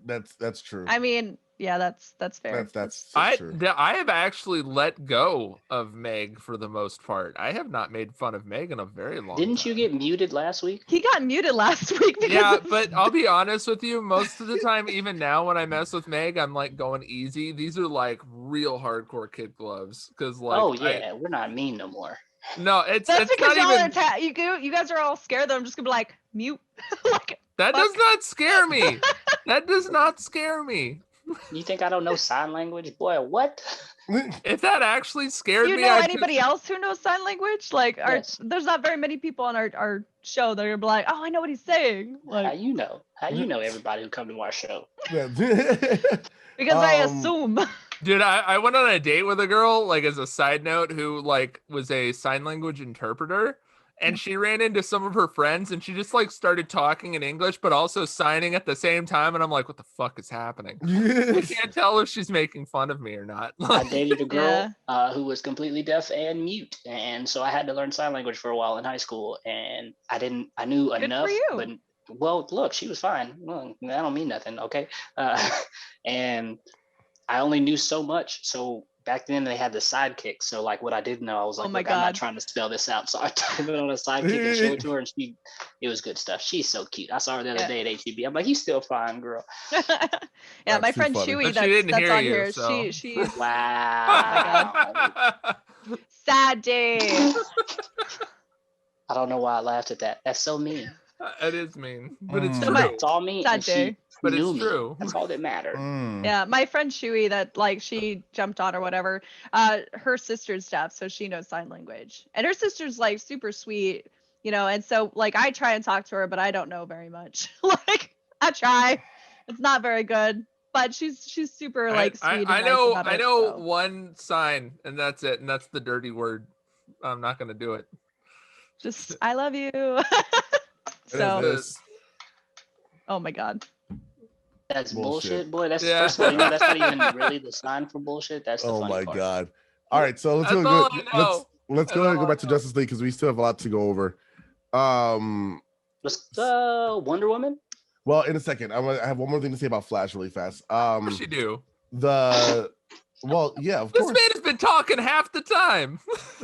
That's true. I mean, yeah, that's fair. That's true. I have actually let go of Meg for the most part. I have not made fun of Meg in a very long Didn't time. you get muted last week? He got muted last week. Yeah, but I'll be honest with you. Most of the time, even now when I mess with Meg, I'm like going easy. These are like real hardcore kid gloves. Because like, we're not mean no more. No, it's because not even. You guys are all scared that I'm just gonna be like mute. Like, that does not scare me. That does not scare me. You think I don't know sign language? Boy, what? If that actually scared me, do you know anybody else who knows sign language? Like, there's not very many people on our show that are gonna be like, oh, I know what he's saying. Like, how you know? How you know everybody who come to our show? Because I assume. Dude, I went on a date with a girl, like as a side note, who like was a sign language interpreter, and she ran into some of her friends, and she just like started talking in English, but also signing at the same time. And I'm like, what the fuck is happening? I can't tell if she's making fun of me or not. I dated a girl who was completely deaf and mute, and so I had to learn sign language for a while in high school. And I knew Good enough, for you. but well, look, she was fine. Well, I don't mean nothing, okay? And I only knew so much. So back then they had the sidekick. So like what I didn't know, I was like, Oh my look, I'm not God. trying to spell this out. So I typed it on a sidekick and showed it to her, and it was good stuff. She's so cute. I saw her the other day at HEB. I'm like, you still fine, girl. Yeah, my friend funny. Chewy But she didn't that's hear on you, here. so. She's Wow. sad day. I don't know why I laughed at that. That's so mean. It is mean, but it's Mm. true. It's all mean. Sad And she day. But it's knew me. true. That's all that mattered. Yeah, my friend Chewy that like she jumped on or whatever. Her sister's deaf, so she knows sign language, and her sister's like super sweet, you know. And so like I try and talk to her, but I don't know very much. Like I try, it's not very good, but she's super like sweet. I and know nice about I it, know so. one sign, and that's it, and that's the dirty word. I'm not gonna do it. Just I love you. It So is. Oh my God. That's Bullshit. bullshit, boy. That's Yeah. first of all, that's not even really the sign for bullshit. That's the Oh funny my part. God. All right, so let's That's go. all I know. Let's go ahead and go back to Justice League because we still have a lot to go over. Let's Wonder Woman. Well, in a second, I have one more thing to say about Flash really fast. Of course you do. Well, yeah, of This course. man has been talking half the time.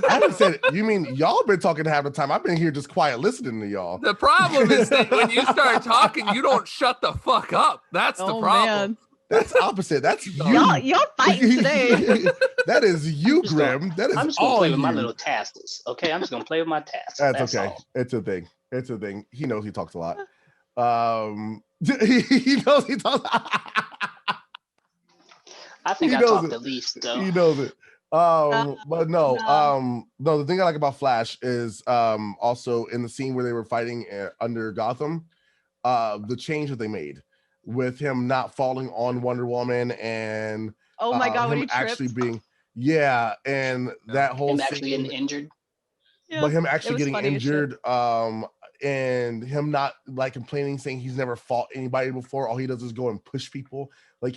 I haven't said it. You mean y'all been talking half the time? I've been here just quiet listening to y'all. The problem is that when you start talking, you don't shut the fuck up. That's the problem. Man. That's opposite. That's you. Y'all fighting today. That is you, Grim. That I'm is just gonna all play you. with my little tassels. Okay, I'm just gonna play with my tassels. That's okay. All. It's a thing. It's a thing. He knows he talks a lot. He knows he talks. I think He I knows talk it. the least though. He knows it. But no, no, the thing I like about Flash is also in the scene where they were fighting under Gotham, the change that they made with him not falling on Wonder Woman and Oh my God, when him he tripped. actually being and that whole Him scene, actually getting injured. Yeah, but him it actually was getting funny as shit. injured, and him not like complaining, saying he's never fought anybody before. All he does is go and push people. Like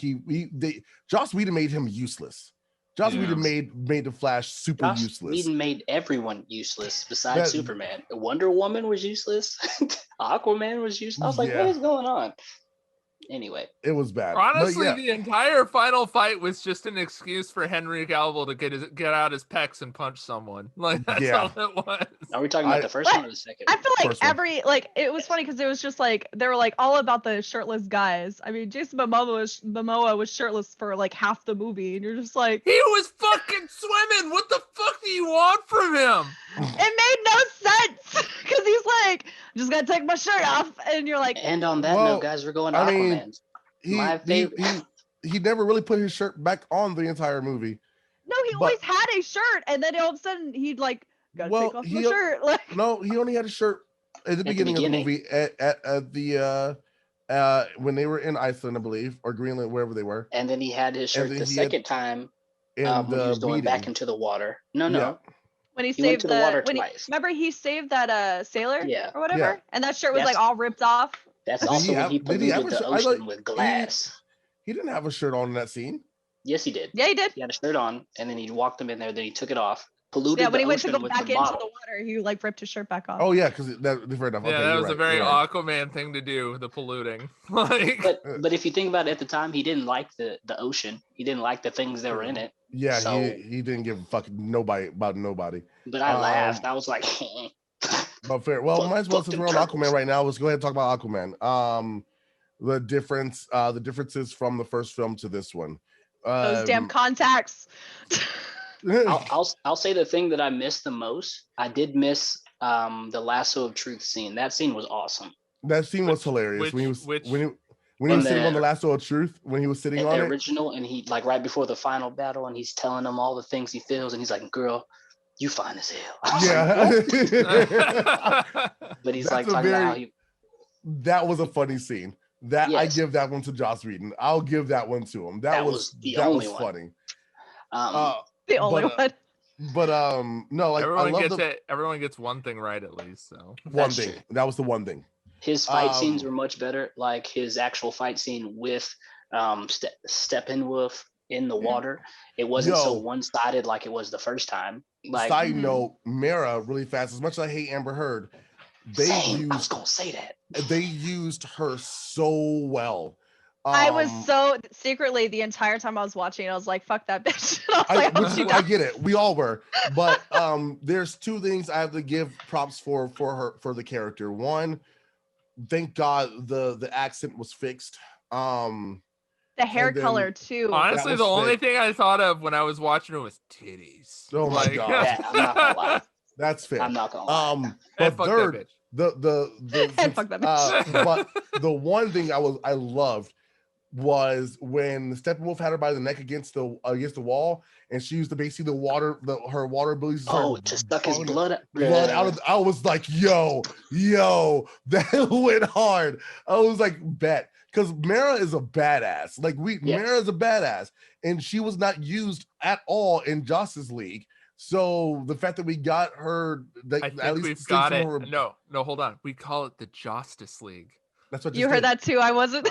Joss Whedon made him useless. Joss Whedon made the Flash super Joss useless. Whedon made everyone useless besides Superman. Wonder Woman was useless. Aquaman was useless. I was like, what is going on? Anyway, it was bad. Honestly, the entire final fight was just an excuse for Henry Cavill to get out his pecs and punch someone. Like that's all it was. Are we talking about the first one or the second? I feel like it was funny because it was just like they were like all about the shirtless guys. I mean, Jason Momoa was shirtless for like half the movie, and you're just like, he was fucking swimming. What the fuck do you want from him? It made no sense because he's like, I'm just gonna take my shirt off, and you're like, and on that note, guys, we're going to Aquaman. He never really put his shirt back on the entire movie. No, he always had a shirt, and then all of a sudden he'd like gotta take off the shirt. Like no, he only had a shirt at the beginning of the movie at the when they were in Iceland, I believe, or Greenland, wherever they were. And then he had his shirt the second time when he was going back into the water. No. When he saved the water twice. Remember he saved that sailor or whatever, Yeah. and that shirt was like all ripped off. That's also when he polluted the ocean with glass. He didn't have a shirt on in that scene. Yes, he did. Yeah, he did. He had a shirt on, and then he walked him in there. Then he took it off. Polluted. Yeah, when he went to ocean go with back the into bottle. the water, he like ripped his shirt back off. Oh yeah, because that's fair enough. Yeah, okay, that was right, a very right. Aquaman thing to do. The polluting. Like, but if you think about it, at the time, he didn't like the ocean. He didn't like the things that were in it. Yeah, so, he didn't give a fucking nobody about nobody. But I laughed. I was like, but fair. Well, might as well, since we're on Aquaman right now, let's go ahead and talk about Aquaman. The differences from the first film to this one. Those damn contacts. I'll say the thing that I missed the most. I did miss the lasso of truth scene. That scene was awesome. That scene was hilarious when he was sitting on the lasso of truth, when he was sitting on the it. original, and he like right before the final battle, and he's telling them all the things he feels, and he's like, "Girl, you fine as hell." Yeah. But he's like talking about how he. That was a funny scene. That I give that one to Joss Whedon. I'll give that one to him. That was only funny. The only one. But no, like everyone I love gets it. Everyone gets one thing right at least. So one That's thing. true. That was the one thing. His fight scenes were much better. Like his actual fight scene with Steppenwolf in the water. It wasn't so one-sided like it was the first time. Like side note, Mara, really fast. As much as I hate Amber Heard, I was gonna say that. They used her so well. I was so secretly the entire time I was watching, I was like, "Fuck that bitch." I get it. We all were, but there's two things I have to give props for her for the character. One, thank God the accent was fixed. The hair color too. Honestly, the only thing I thought of when I was watching it was titties. Oh my god! Yeah, I'm not gonna lie. That's fair. I'm not gonna lie. But third, fuck that bitch. but the one thing I loved was when Steppenwolf had her by the neck against the wall, and she used to basically her water abilities. To suck his blood out of. I was like, yo, that went hard. I was like, bet, because Mara is a badass. Like Mara is a badass, and she was not used at all in Justice League. So the fact that we got her, I think we've got it. No, hold on. We call it the Justice League. That's what you heard that too. I wasn't.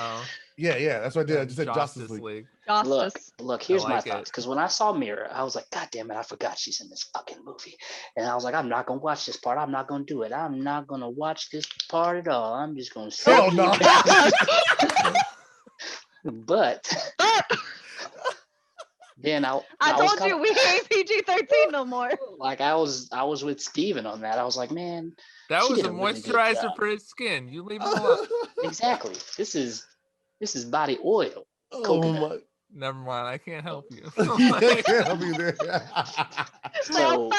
Yeah, that's what I did. I just said Justice League. Look, here's my thoughts. Because when I saw Mira, I was like, God damn it, I forgot she's in this fucking movie. And I was like, I'm not gonna watch this part. I'm not gonna do it. I'm not gonna watch this part at all. I'm just gonna say hell no. But then I told you we ain't PG-13 no more. Like I was with Steven on that. I was like, man, that was a moisturizer for his skin. You leave him alone. Exactly. This is body oil. Oh my. Never mind. I can't help you. I can't help you there. So,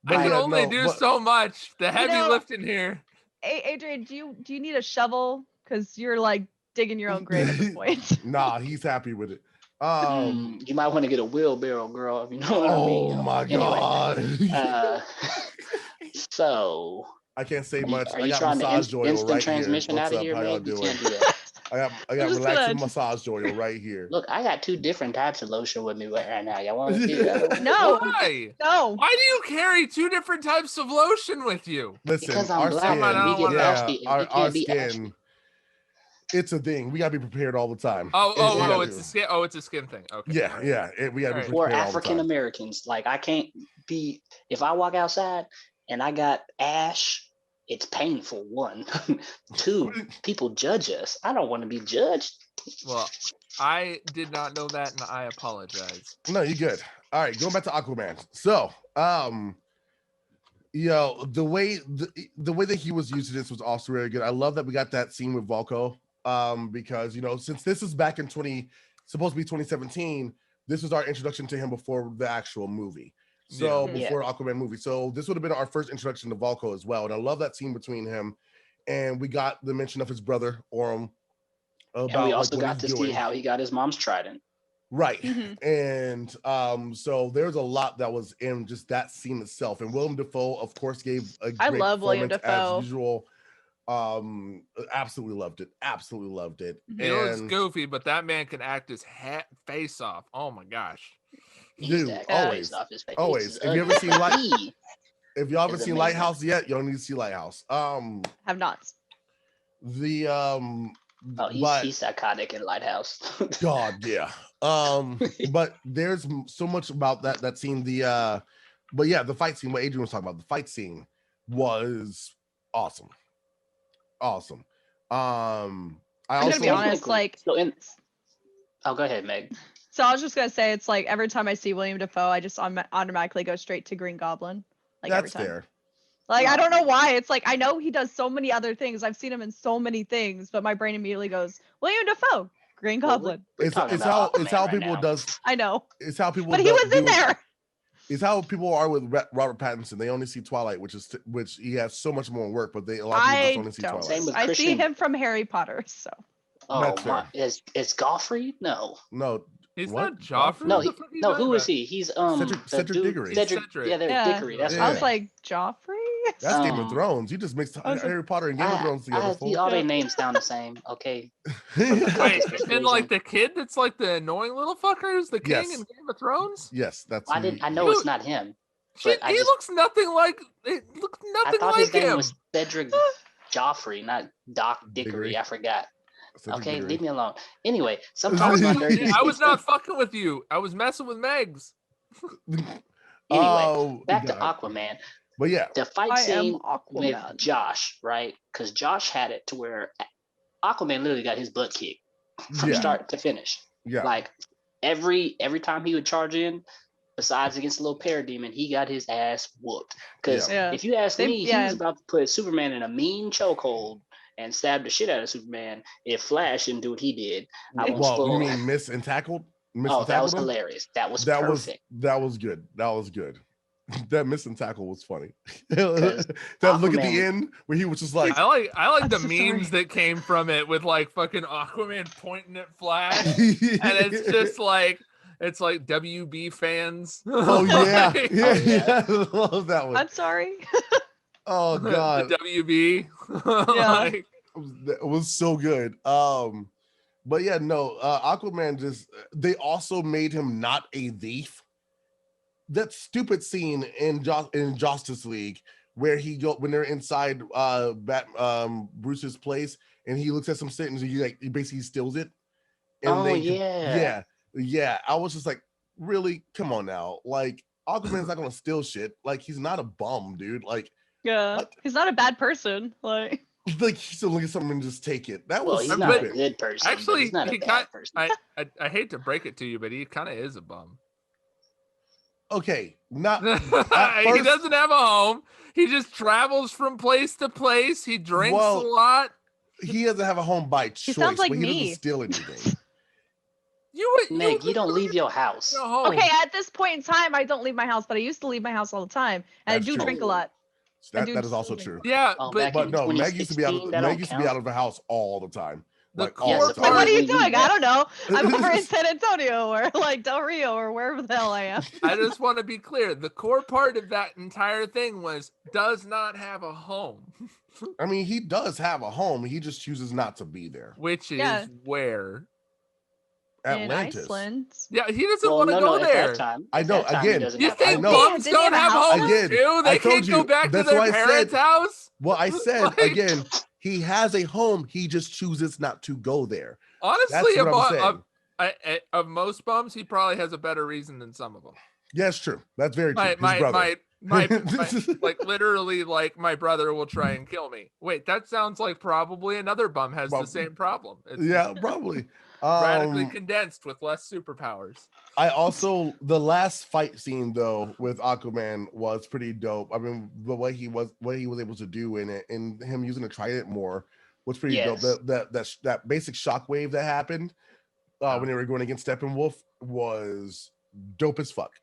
I can only do so much. The heavy lifting here. Hey, Adrian, do you need a shovel? Because you're like digging your own grave at this point. Nah, he's happy with it. You might want to get a wheelbarrow, girl, if you know what I mean. Oh my god. Anyway, so I can't say much. Are you trying to instant transmission out of here, man? You can't do that. I got relaxing massage oil right here. Look, I got 2 different types of lotion with me right now. Y'all want to see that? No. Why? No. Why do you carry 2 different types of lotion with you? Listen, because I'm black and we get nasty and we can't be ashy. It's a thing. We gotta be prepared all the time. It's a skin. Oh, it's a skin thing. Okay. Yeah. We gotta be prepared. Or African Americans. Like I can't be. If I walk outside and I got ash, it's painful. 1, 2. People judge us. I don't want to be judged. Well, I did not know that, and I apologize. No, you're good. All right, going back to Aquaman. So, the way that he was used to this was also really good. I love that we got that scene with Volko. Because since this is back in supposed to be 2017, this was our introduction to him before the actual movie. So before Aquaman movie. So this would have been our first introduction to Volko as well. And I love that scene between him, and we got the mention of his brother Orm. And we also got to see how he got his mom's trident. Right. And so there's a lot that was in just that scene itself. And Willem Dafoe, of course, gave a great performance as usual. Absolutely loved it. He looks goofy, but that man can act his face off. Oh my gosh. Dude, always. If you ever seen if y'all haven't seen Lighthouse yet, y'all need to see Lighthouse. Have not. He's psychotic in Lighthouse. God, yeah. But there's so much about that scene. The fight scene, what Adrian was talking about, the fight scene was awesome. I'm gonna be honest, go ahead, Meg. So I was just gonna say, it's like every time I see William Dafoe, I just automatically go straight to Green Goblin. Like that's every time. Fair. Like I don't know why. It's like I know he does so many other things. I've seen him in so many things, but my brain immediately goes William Dafoe, Green Goblin. It's how people does. I know. It's how people. But he was in there. It's how people are with Robert Pattinson. They only see Twilight, which he has so much more work, but a lot of people only see Twilight. I see him from Harry Potter. So. Oh my! Is Goffrey? No. He's not Joffrey. No. Who is he? He's Cedric Diggory. Cedric. Yeah, Diggory. That's I was like Joffrey. That's Game of Um, Thrones. You just mixed Harry Potter and Game of Thrones together. Fool. all Yeah. their names sound the same. Okay. Wait, For some and like reason. the kid that's like the annoying little fucker is the king Yes. in Game of Thrones? Yes, that's. I didn't. I know it's not him. But He looks nothing like I thought his name him. was Cedric Joffrey, not Doc Dickory. Diggory. I forgot. Cedric Okay, Diggory. leave me alone. Anyway, sometimes my nerdy. I was not fucking with you. I was messing with Megs. Anyway, back to God. Aquaman. But yeah, The fight I am scene with Aquaman. Josh, right? Because Josh had it to where Aquaman literally got his butt kicked from Yeah. start to finish. yeah. Like every time he would charge in, besides against the little parademon, he got his ass whooped. Because Yeah. if you ask They- me, he yeah. was about to put Superman in a mean chokehold and stab the shit out of Superman. If Flash didn't do what he did, I won't Well, spoil. you mean miss and tackled? Miss Oh, and that was tackled him? hilarious. That was That perfect. was good. That was good. That miss and tackle was funny. 'Cause That look at Aquaman the was- end where he was just like, I like the I'm so memes sorry. that came from it with like fucking Aquaman pointing at Flash, and it's just like it's like WB fans. oh yeah, Like, yeah, yeah. I love that one. I'm sorry. Oh god, the WB. Yeah. Like, it was so good. But yeah, no, Aquaman just they also made him not a thief. That stupid scene in Justice League where when they're inside Bruce's place and he looks at some shit and he basically steals it. And Oh, yeah. I was just like, really? Come on now. Like Aquaman's not gonna steal shit. Like he's not a bum, dude. Like Yeah. What? He's not a bad person. Like he's to look at something and just take it. That Well, was he's not a stupid. good person. But actually, he's not a he bad person. I hate to break it to you, but he kind of is a bum. Okay, not He first- doesn't have a home. He just travels from place to place. He drinks Well, a lot. he doesn't have a home by choice, sounds like but he me. doesn't steal anything. Meg, you don't leave your house. a home. okay, at this point in time, I don't leave my house, but I used to leave my house all the time, and That's I do true. drink a lot. I do That is just also drink true. a lot. Yeah, Oh, but back But in no, Meg used to be 2016, that don't count. out of the house all the time. The Like all core the Like, time. what are you Where you doing? I at? don't know. I'm over in San Antonio or like Del Rio or wherever the hell I am. I just want to be clear. The core part of that entire thing was does not have a home, I mean, he does have a home. He just chooses not to be there. which is Yeah. where. Atlantis. In Iceland. Yeah, he doesn't Well, want to no, go at there. that time. I at know, that time, he again, doesn't You have to think go. know. bums Did he don't have a have house? homes Again, too? They I told can't go you, back to that's their why I parents' said- house. Well, I said Like- again, he has a home. He just chooses not to go there. Honestly, That's what I'm saying. of most bums, he probably has a better reason than some of them. Yeah, it's true. That's very true. My His brother. like literally like my brother will try and kill me. Wait, that sounds like probably another bum has the Bum. same problem. It's Yeah, probably. radically condensed with less superpowers. I also the last fight scene though with Aquaman was pretty dope. I mean, the way he was able to do in it, and him using the trident more was pretty Yes. dope. That basic shockwave that happened when they were going against Steppenwolf was dope as fuck.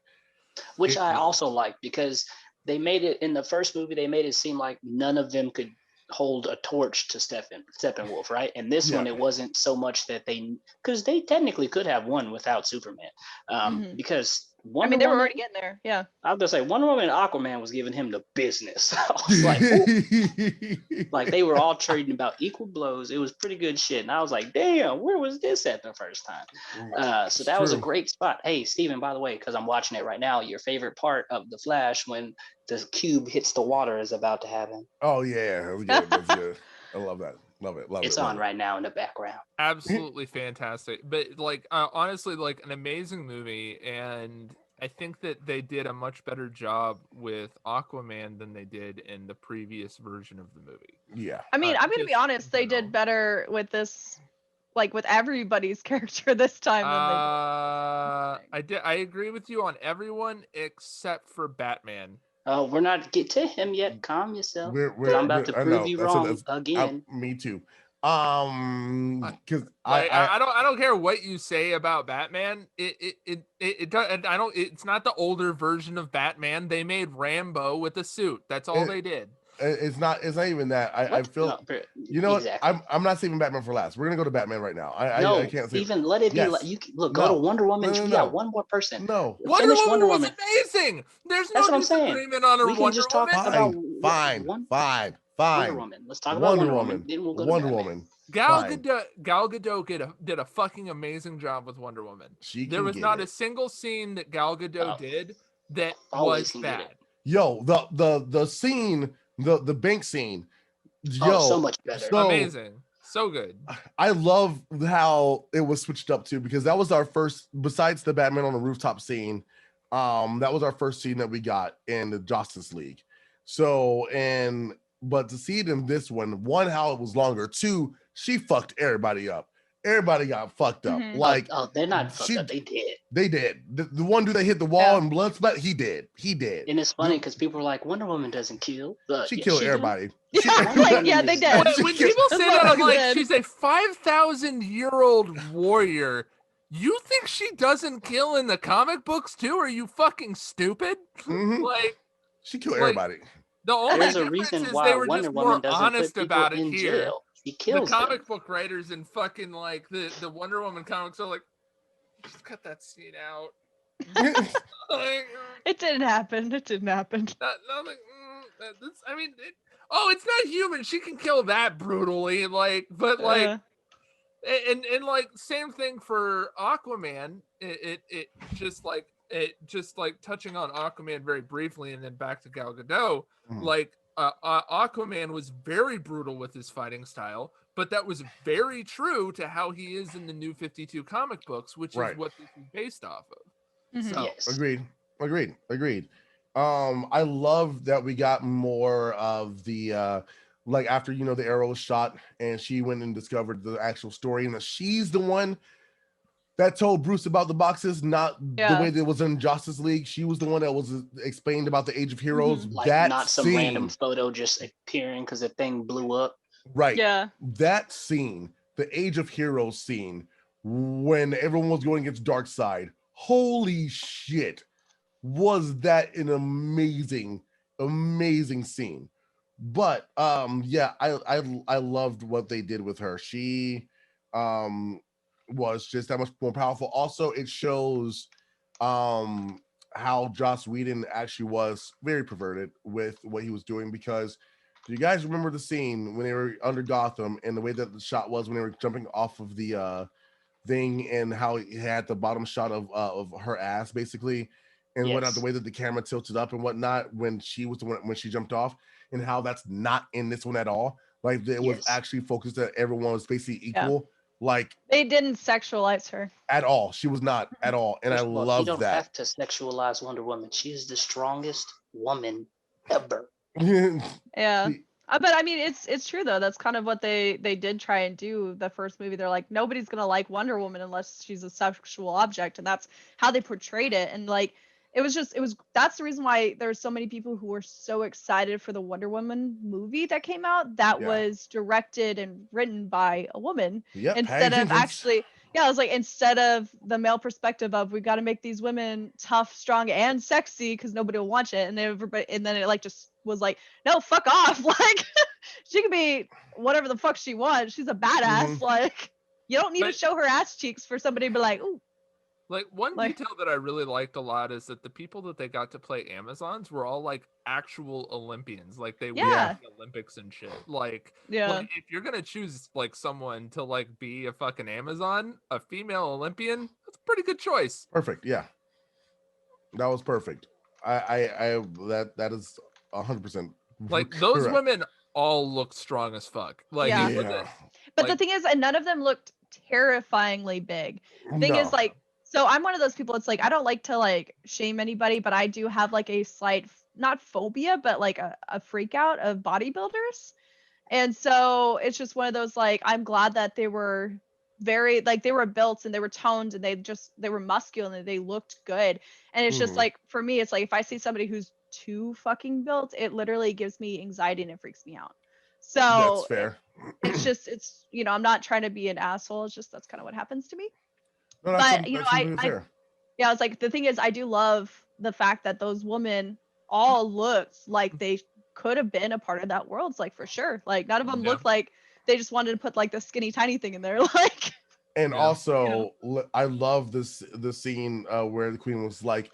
Which It I was. also like because they made it in the first movie. They made it seem like none of them could hold a torch to Steppenwolf, right? And this one, Yeah. it wasn't so much that because they technically could have won without Superman, Mhm. because I Wonder mean, they were Woman, already getting there. Yeah. I was gonna say Wonder Woman and Aquaman was giving him the business. I was like, ooh. Like they were all trading about equal blows. It was pretty good shit, and I was like, damn, where was this at the first time? So that was a True. great spot. Hey, Steven, by the way, because I'm watching it right now, your favorite part of the Flash when the cube hits the water is about to happen. Oh yeah, that's good. That's good. I love that. Love it. Love It's it. love on it. right now in the background. Absolutely fantastic. But like honestly, like an amazing movie, and I think that they did a much better job with Aquaman than they did in the previous version of the movie. Yeah. I mean, I'm gonna just be honest. They in general. did better with this, like with everybody's character this time I agree with you on everyone except for Batman. We're not get to him yet. Calm yourself. We're I'm about to I prove know. you That's- wrong that's- again. me too. Because Like, I don't care what you say about Batman. It does. It's not the older version of Batman. They made Rambo with a suit. That's all It- they did. It's not even that. I What? feel, No, you know what? exactly. I'm not saving Batman for last. We're gonna go to Batman right now. I No, can't say. even let it be. Yes. You look, go to No. Wonder Woman. No, no, You no. got one more person. No. Wonder Finish Woman Wonder was Woman. amazing. There's That's no what I'm saying. disagreement on her We can Wonder just talk Woman. about Fine. Wonder Woman. Let's talk about Wonder Woman. Then we'll go to Wonder Batman. Woman. Gal Fine. Gadot did a fucking amazing job with Wonder Woman. There was not a single scene that Gal Gadot did that was bad. Yo, the scene, the bank scene. Yo, so much better. Amazing. So good. I love how it was switched up too, because that was our first, besides the Batman on the rooftop scene, that was our first scene that we got in the Justice League. So, but to see it in this one, how it was longer, two, she fucked everybody up. Everybody got fucked up. Mm-hmm. Like, they're not fucked up. They did. They did. The one dude that hit the wall and blood splat, he did. And it's funny because people were like, Wonder Woman doesn't kill. She killed everybody. They did. When people say that, I'm like, she's a 5,000-year-old warrior. You think she doesn't kill in the comic books too? Are you fucking stupid? Mm-hmm. Like, she killed everybody. The only difference is they were just more honest about it here. He kills the comic book writers and fucking like the Wonder Woman comics are like, just cut that scene out. It didn't happen. It didn't happen. I mean, it's not human. She can kill that brutally, like, but like, and like same thing for Aquaman. It just like touching on Aquaman very briefly, and then back to Gal Gadot. Like, Aquaman was very brutal with his fighting style, but that was very true to how he is in the New 52 comic books, which is what this is based off of. Mm-hmm. So. Yes. Agreed. I love that we got more of the like after the arrow was shot and she went and discovered the actual story, and that she's the one that told Bruce about the boxes, not the way that it was in Justice League. She was the one that was explained about the Age of Heroes. Like, that not some random photo just appearing because the thing blew up. Right. Yeah. That scene, the Age of Heroes scene, when everyone was going against Darkseid, holy shit, was that an amazing scene. But I loved what they did with her. She was just that much more powerful. Also, it shows how Joss Whedon actually was very perverted with what he was doing, because do you guys remember the scene when they were under Gotham and the way that the shot was when they were jumping off of the thing, and how he had the bottom shot of her ass basically, and whatnot, the way that the camera tilted up and whatnot when she was the one when she jumped off, and how that's not in this one at all. Like, it was actually focused that everyone was basically equal. Like, they didn't sexualize her at all. She was not at all, and I love that. You don't have to sexualize Wonder Woman. She is the strongest woman ever. Yeah. But I mean, it's true though. That's kind of what they did try and do the first movie. They're like, nobody's gonna like Wonder Woman unless she's a sexual object, and that's how they portrayed it. And like, that's the reason why there's so many people who were so excited for the Wonder Woman movie that came out that was directed and written by a woman, instead of actually. Yeah, I was like, instead of the male perspective of, we got to make these women tough, strong, and sexy because nobody will watch it, and then it like just was like, no, fuck off. Like, she can be whatever the fuck she wants. She's a badass. Like, you don't need to show her ass cheeks for somebody to be like, ooh. Like, one detail that I really liked a lot is that the people that they got to play Amazons were all like actual Olympians. Like, they won the Olympics and shit. Like, if you're gonna choose like someone to like be a fucking Amazon, a female Olympian, that's a pretty good choice. Perfect. Yeah, that was perfect. That is 100%. Like, those correct. Women all look strong as fuck. Like, but the thing is, and none of them looked terrifyingly big. Thing is, like. So I'm one of those people, it's like, I don't like to like shame anybody, but I do have like a slight, not phobia, but like a freak out of bodybuilders. And so it's just one of those, like, I'm glad that they were very, like, they were built and they were toned and they were muscular and they looked good. And it's just like, for me, it's like, if I see somebody who's too fucking built, it literally gives me anxiety and it freaks me out. So that's fair. It's, I'm not trying to be an asshole. It's just, that's kind of what happens to me. No, but I it's like, the thing is, I do love the fact that those women all looked like they could have been a part of that world, like for sure. Like none of them looked like they just wanted to put like the skinny tiny thing in there, like. And also, I love the scene where the queen was like,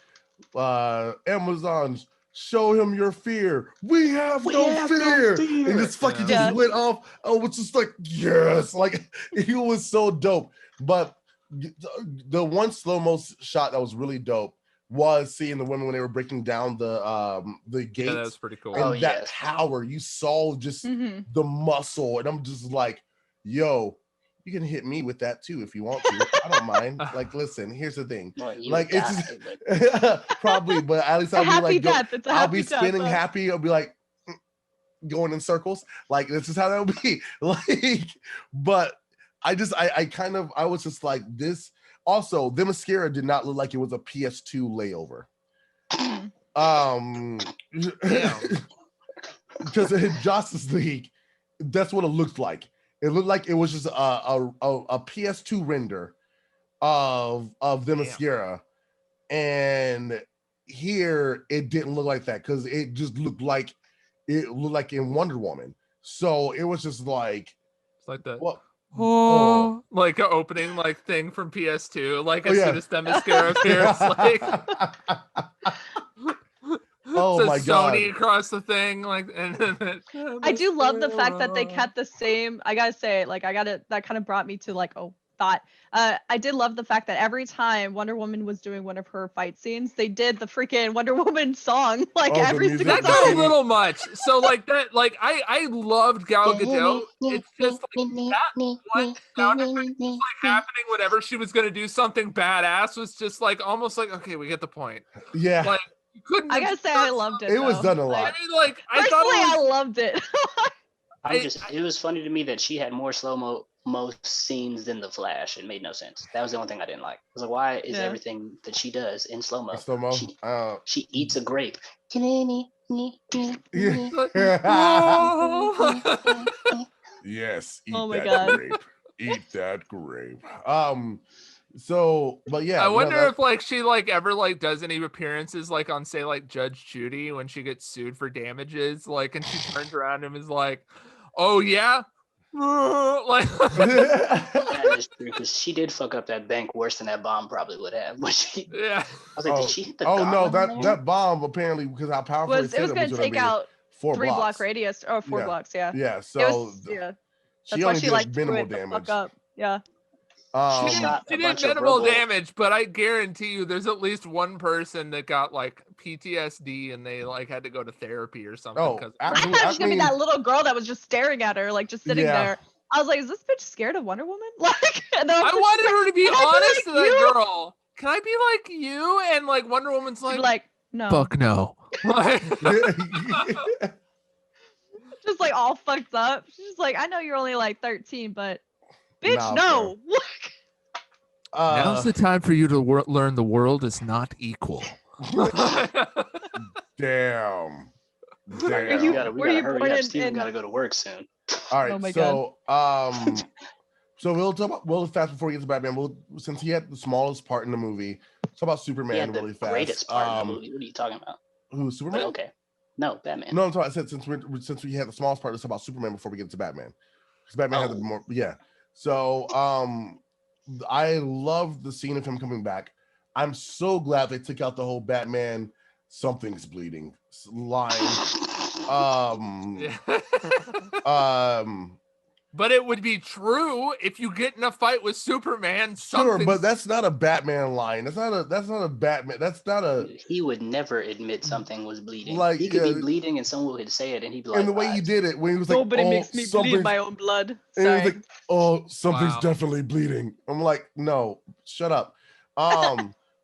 Amazons, show him your fear. We have no fear. And just fucking just went off. Oh, it's just like, yes, like he was so dope. But the one slow-mo shot that was really dope was seeing the women when they were breaking down the gates. Yeah, that was pretty cool. And that tower, you saw just the muscle, and I'm just like, yo, you can hit me with that too if you want to. I don't mind. Like, listen, here's the thing. Well, like, it's just, probably, but at least I'll be like, I'll be spinning happy. I'll be like going in circles. Like, this is how that would be. Like, but I was just like this. Also, the mascara did not look like it was a PS2 layover. Because in Justice League, that's what it looked like. It looked like it was just a PS2 render of the mascara, and here it didn't look like that because it just looked like in Wonder Woman. So it was just like it's like the Oh, like an opening like thing from PS2. Like as soon as the mascara appears, like oh my god, Sony across the thing. Like, and then I do love the fact that they kept the same. I gotta say, like, that kind of brought me to like thought. I did love the fact that every time Wonder Woman was doing one of her fight scenes, they did the freaking Wonder Woman song like every single time. That's a little much. So like that, like I loved Gal Gadot. It's just like that one sound effect was like happening whenever she was gonna do something badass was just like almost like, okay, we get the point. Yeah. Like you couldn't. I gotta say I loved it. It was done a lot. I mean, like I loved it. It was funny to me that she had more slow-mo scenes than the Flash. It made no sense. That was the only thing I didn't like. I was like, why is everything that she does in slow-mo? Slow-mo? She eats a grape. Yes, eat oh my that God. grape. Eat that grape. So, but yeah. I wonder if like she like ever like does any appearances like on say like Judge Judy when she gets sued for damages, like, and she turns around and is like, "Oh yeah." Like that is true because she did fuck up that bank worse than that bomb probably would have. Yeah. I was like, did she hit the no, that bomb apparently because how powerful it was going to take out 4 block radius or 4 blocks. Yeah. Yeah. So that's why she like minimal damage. Up. Yeah. She did minimal damage, but I guarantee you there's at least one person that got like PTSD and they like had to go to therapy or something. I thought it was gonna be that little girl that was just staring at her, like just sitting there. I was like, is this bitch scared of Wonder Woman? Like, and I wanted her to be honest to that girl. Can I be like you? And like Wonder Woman's like no. Fuck no. Just like all fucked up. She's just like, I know you're only like 13, but bitch, no. Now's the time for you to learn the world is not equal. Damn. You gotta hurry up. Steven gotta go to work soon. All right, so we'll talk about fast before we get to Batman. Since he had the smallest part in the movie, talk about Superman really fast. Greatest part in the movie. What are you talking about? Who, Superman? But okay, no, Batman. No, I'm talking. I said since we had the smallest part, let's talk about Superman before we get to Batman. Because Batman had the more, So I love the scene of him coming back. I'm so glad they took out the whole Batman something's bleeding line. But it would be true if you get in a fight with Superman. Sure, but that's not a Batman line. That's not a Batman. That's not a. He would never admit something was bleeding. Like he could be bleeding, and someone would say it, and he'd be like, and the way he did it, when he was like, nobody makes me bleed my own blood. And he was like, oh, something's definitely bleeding. I'm like, no, shut up.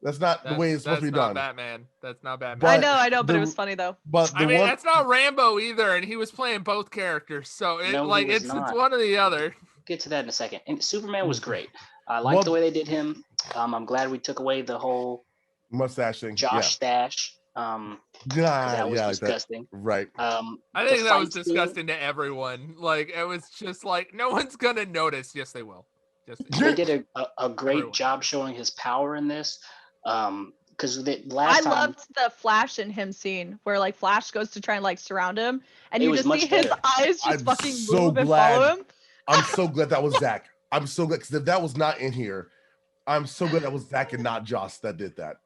That's not the way it's supposed to be done. Batman. That's not Batman. I know, but it was funny though. But I mean, that's not Rambo either, and he was playing both characters, so it's one or the other. Get to that in a second. And Superman was great. I like the way they did him. I'm glad we took away the whole mustache thing. Josh stash. That was disgusting. Right. I think that was disgusting to everyone. Like it was just like no one's gonna notice. Yes, they will. They did a great job showing his power in this. because the last time loved the Flash and him scene where like Flash goes to try and like surround him, and It you was just see much his better. eyes just I'm fucking so move and glad. follow him. I'm so glad that was Zach. I'm so glad because if that was not in here, I'm so glad that was Zach and not Joss that did that.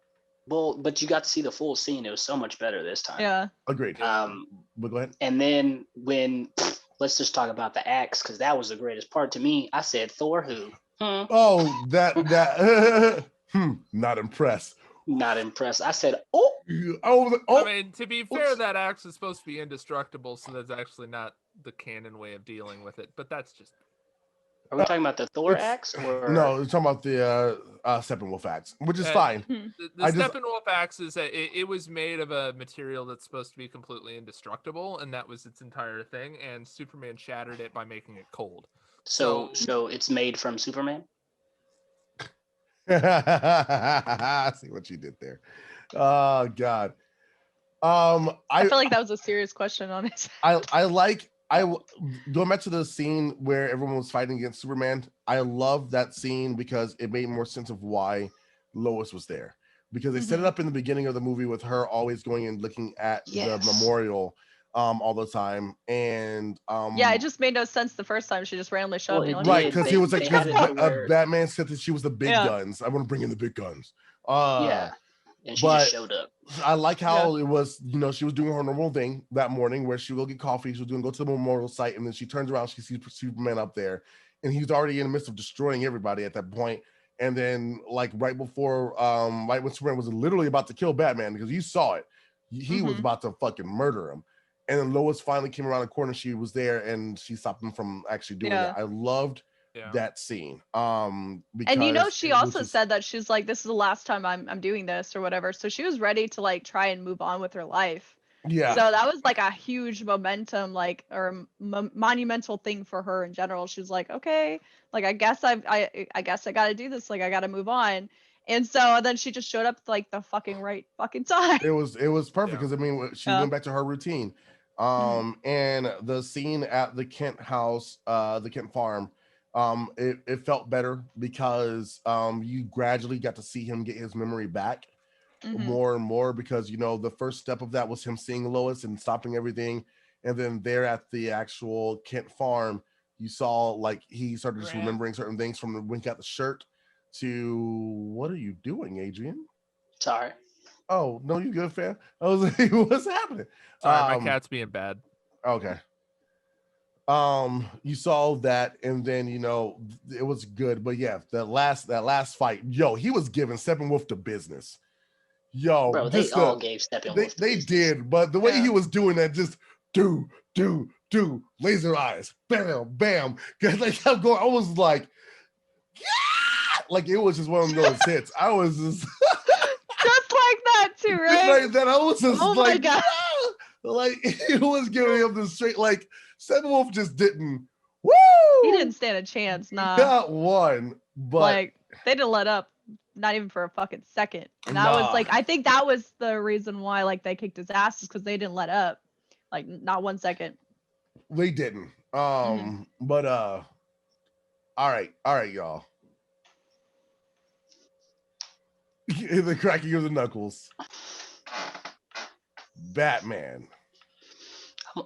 Well, but you got to see the full scene. It was so much better this time. Yeah. Agreed. But go ahead. And then when let's just talk about the axe, because that was the greatest part to me. I said Thor who? Oh, that not impressed. Not impressed. I said, oh. I mean, to be fair, that axe is supposed to be indestructible, so that's actually not the canon way of dealing with it. But that's just. Are we talking about the Thor axe? Or... No, we're talking about the Steppenwolf axe, which is fine. The Steppenwolf axe is it was made of a material that's supposed to be completely indestructible, and that was its entire thing. And Superman shattered it by making it cold. So it's made from Superman. I see what you did there. Oh God. I feel like that was a serious question on his. Going back to the scene where everyone was fighting against Superman. I love that scene because it made more sense of why Lois was there, because they set it up in the beginning of the movie with her always going and looking at the memorial all the time, and yeah, it just made no sense the first time she just randomly showed up. Right, because he was like, Batman said that she was the big guns. I want to bring in the big guns. Yeah. And she just showed up. I like how it was, she was doing her normal thing that morning where she would go get coffee. She was go to the memorial site, and then she turns around, she sees Superman up there, and he's already in the midst of destroying everybody at that point. And then, like right before, right when Superman was literally about to kill Batman, because you saw it, he was about to fucking murder him. And then Lois finally came around the corner. She was there, and she stopped him from actually doing it. I loved that scene. And she also said that she's like, this is the last time I'm doing this or whatever. So she was ready to like try and move on with her life. Yeah. So that was like a huge momentum, like, or monumental thing for her in general. She was like, okay, like I guess I guess I got to do this. Like I got to move on. And so then she just showed up like the right time. It was perfect because I mean she went back to her routine. And the scene at the Kent house, the Kent farm, it felt better because you gradually got to see him get his memory back more and more, because the first step of that was him seeing Lois and stopping everything, and then there at the actual Kent farm you saw like he started just remembering certain things, from the wink at the shirt to what are you doing, Adrian? Sorry. Oh no, you good, fam? I was like, what's happening? Sorry, my cat's being bad. Okay. You saw that, and then it was good, but yeah, that last fight, he was giving Steppenwolf the business. Bro, they all gave Steppenwolf. They did, but the way he was doing that, just do, laser eyes, bam, bam. They kept going. I was like, yeah, like it was just one of those hits. I was just just like that too, right? Like that, I was just oh like, my God. Like it was giving him the straight. Like Steppenwolf just didn't. Woo! He didn't stand a chance. Nah. Not one. But like they didn't let up, not even for a fucking second. And that was like, I think that was the reason why like they kicked his ass, is because they didn't let up, like not 1 second. They didn't. But all right, y'all. The cracking of the knuckles. Batman.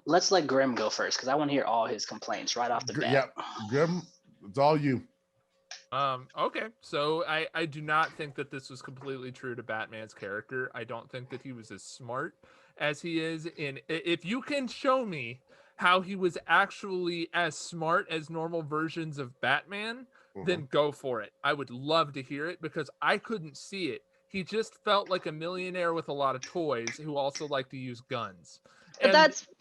Let's let Grim go first, because I want to hear all his complaints right off the bat. Yep, Grim, it's all you. Okay, so I do not think that this was completely true to Batman's character. I don't think that he was as smart as he is. If you can show me how he was actually as smart as normal versions of Batman, then go for it. I would love to hear it, because I couldn't see it. He just felt like a millionaire with a lot of toys who also like to use guns. But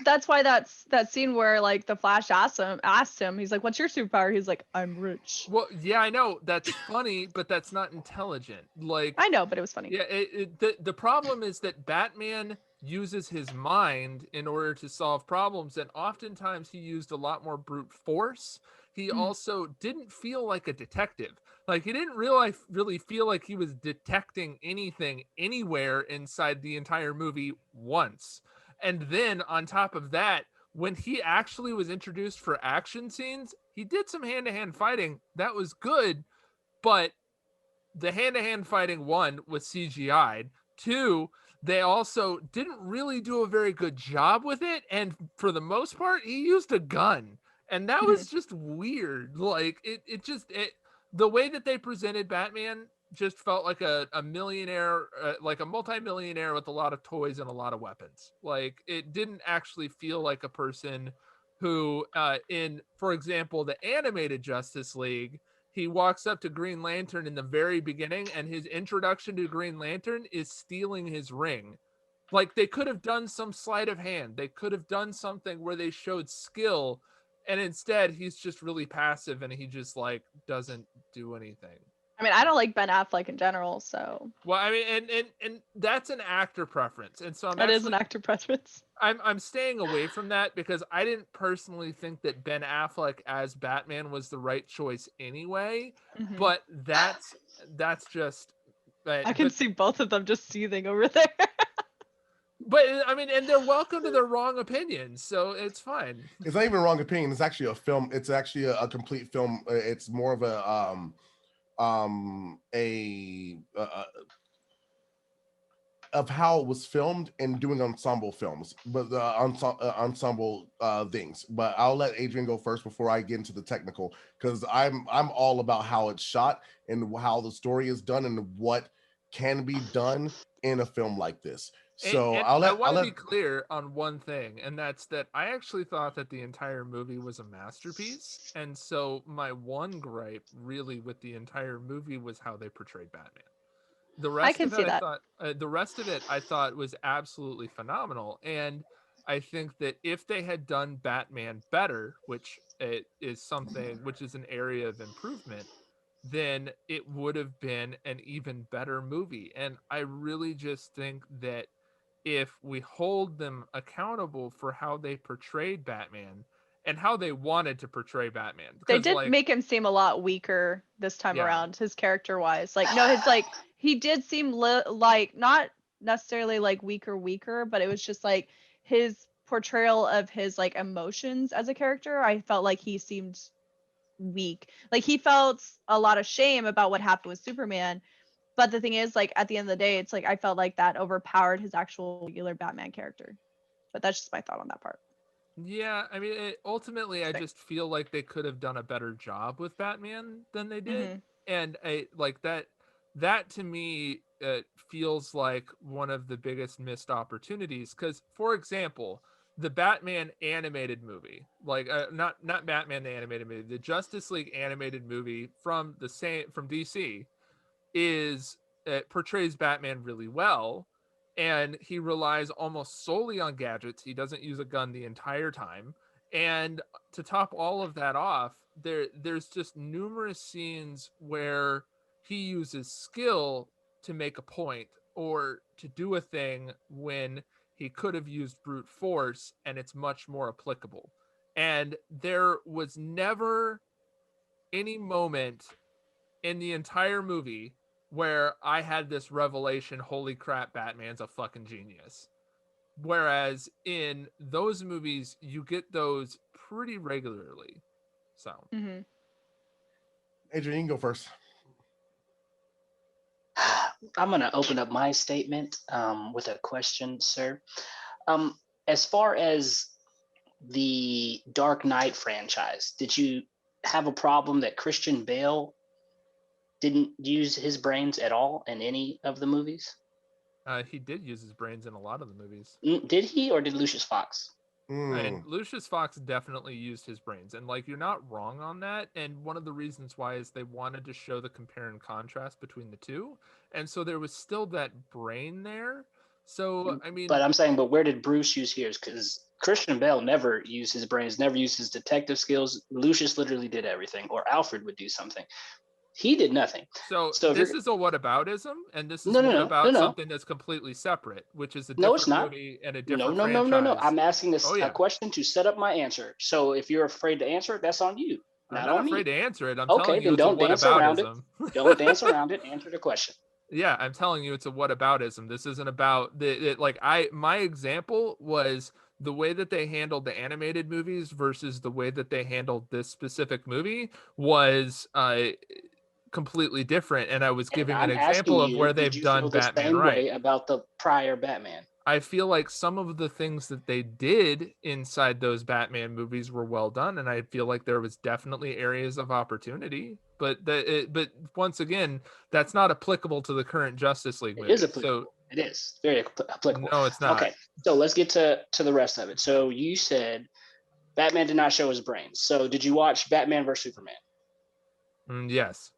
that's why that scene where like the Flash asked him, he's like, "What's your superpower?" He's like, "I'm rich." Well, yeah, I know that's funny, but that's not intelligent. Like I know, but it was funny. Yeah, the problem is that Batman uses his mind in order to solve problems, and oftentimes he used a lot more brute force. He also didn't feel like a detective. Like he didn't really feel like he was detecting anything anywhere inside the entire movie once. And then on top of that, when he actually was introduced for action scenes, he did some hand-to-hand fighting. That was good, but the hand-to-hand fighting, one, was CGI'd. Two, they also didn't really do a very good job with it, and for the most part, he used a gun, and that was just weird. Like the way that they presented Batman just felt like a millionaire, like a multi-millionaire with a lot of toys and a lot of weapons. Like it didn't actually feel like a person who, in, for example, the animated Justice League, he walks up to Green Lantern in the very beginning, and his introduction to Green Lantern is stealing his ring. Like they could have done some sleight of hand. They could have done something where they showed skill, and instead he's just really passive and he just like doesn't do anything. I mean, I don't like Ben Affleck in general, so. Well, I mean, and that's an actor preference, and so That is an actor preference. I'm staying away from that because I didn't personally think that Ben Affleck as Batman was the right choice anyway. But that's just. I can see both of them just seething over there. But I mean, and they're welcome to their wrong opinions, so it's fine. It's not even a wrong opinion. It's actually a film. It's actually a complete film. It's more of a of how it was filmed and doing ensemble films, but the ensemble things. But I'll let Adrian go first before I get into the technical, because I'm all about how it's shot and how the story is done and what can be done in a film like this. So I want to be clear on one thing, and that's that I actually thought that the entire movie was a masterpiece, and so my one gripe really with the entire movie was how they portrayed Batman. The rest of it I thought was absolutely phenomenal, and I think that if they had done Batman better, which it is something which is an area of improvement, then it would have been an even better movie. And I really just think that if we hold them accountable for how they portrayed Batman and how they wanted to portray Batman, they did make him seem a lot weaker this time around, his character wise. Like, no, his like he did seem like not necessarily like weaker, but it was just like his portrayal of his like emotions as a character. I felt like he seemed weak. Like he felt a lot of shame about what happened with Superman. But the thing is, like, at the end of the day, it's like I felt like that overpowered his actual regular Batman character. But that's just my thought on that part. Yeah, I mean, ultimately, I just feel like they could have done a better job with Batman than they did. And like that to me feels like one of the biggest missed opportunities. Because, for example, the Batman animated movie, like not Batman the animated movie, the Justice League animated movie from DC portrays Batman really well, and he relies almost solely on gadgets. He doesn't use a gun the entire time, and to top all of that off, there's just numerous scenes where he uses skill to make a point or to do a thing when he could have used brute force, and it's much more applicable. And there was never any moment in the entire movie where I had this revelation, holy crap, Batman's a fucking genius. Whereas in those movies, you get those pretty regularly. So, Adrian, you can go first. I'm going to open up my statement with a question, sir. As far as the Dark Knight franchise, did you have a problem that Christian Bale didn't use his brains at all in any of the movies? He did use his brains in a lot of the movies. Did he, or did Lucius Fox? And Lucius Fox definitely used his brains, and like you're not wrong on that. And one of the reasons why is they wanted to show the compare and contrast between the two, and so there was still that brain there. So I mean, but I'm saying, but where did Bruce use his? Because Christian Bale never used his brains, never used his detective skills. Lucius literally did everything, or Alfred would do something. He did nothing. So this is a whataboutism, and this is about something that's completely separate, which is a different movie and a different franchise. No. I'm asking a question to set up my answer. So if you're afraid to answer it, that's on you. I'm not afraid to answer it. I'm telling you, it's a whataboutism. Don't dance around it. Answer the question. Yeah, I'm telling you, it's a whataboutism. This isn't about my example was the way that they handled the animated movies versus the way that they handled this specific movie was completely different, and I was And giving I'm an example asking of where you, did they've you done feel the Batman same right. way about the prior Batman? I feel like some of the things that they did inside those Batman movies were well done, and I feel like there was definitely areas of opportunity. But but once again, that's not applicable to the current Justice League movie. It is applicable. It is very applicable. No, it's not. Okay, so let's get to the rest of it. So you said Batman did not show his brains. So did you watch Batman vs Superman? Yes.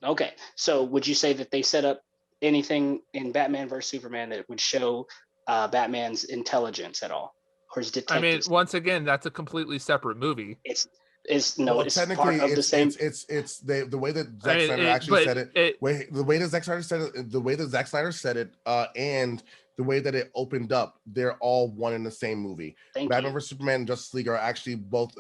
Okay, so would you say that they set up anything in Batman vs Superman that would show Batman's intelligence at all, or his detective? I mean, once again, that's a completely separate movie. It's technically part of the same. It's the way that Zack I mean, Snyder actually said it. The way that Zack Snyder said it, the way that Zack Snyder said it, and the way that it opened up, they're all one in the same movie. Batman vs Superman and Justice League are actually both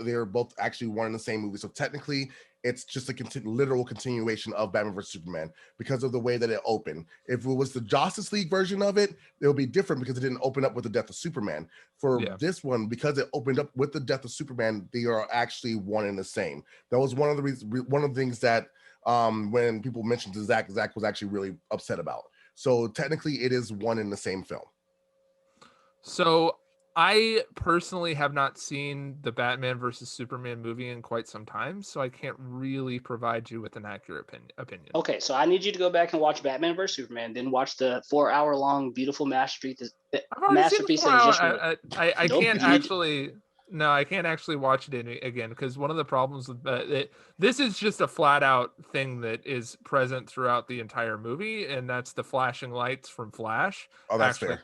actually one in the same movie. So technically, it's just a literal continuation of Batman vs Superman because of the way that it opened. If it was the Justice League version of it, it'll be different because it didn't open up with the death of Superman. For this one, because it opened up with the death of Superman, they are actually one and the same. That was one of the reasons, one of the things that when people mentioned to Zack was actually really upset about. So technically, it is one in the same film. So I personally have not seen the Batman versus Superman movie in quite some time, so I can't really provide you with an accurate opinion. Okay, so I need you to go back and watch Batman vs Superman, then watch the 4-hour-long beautiful masterpiece. Masterpiece. I can't actually. No, I can't actually watch it again because one of the problems with this is just a flat out thing that is present throughout the entire movie, and that's the flashing lights from Flash. Oh, that's fair.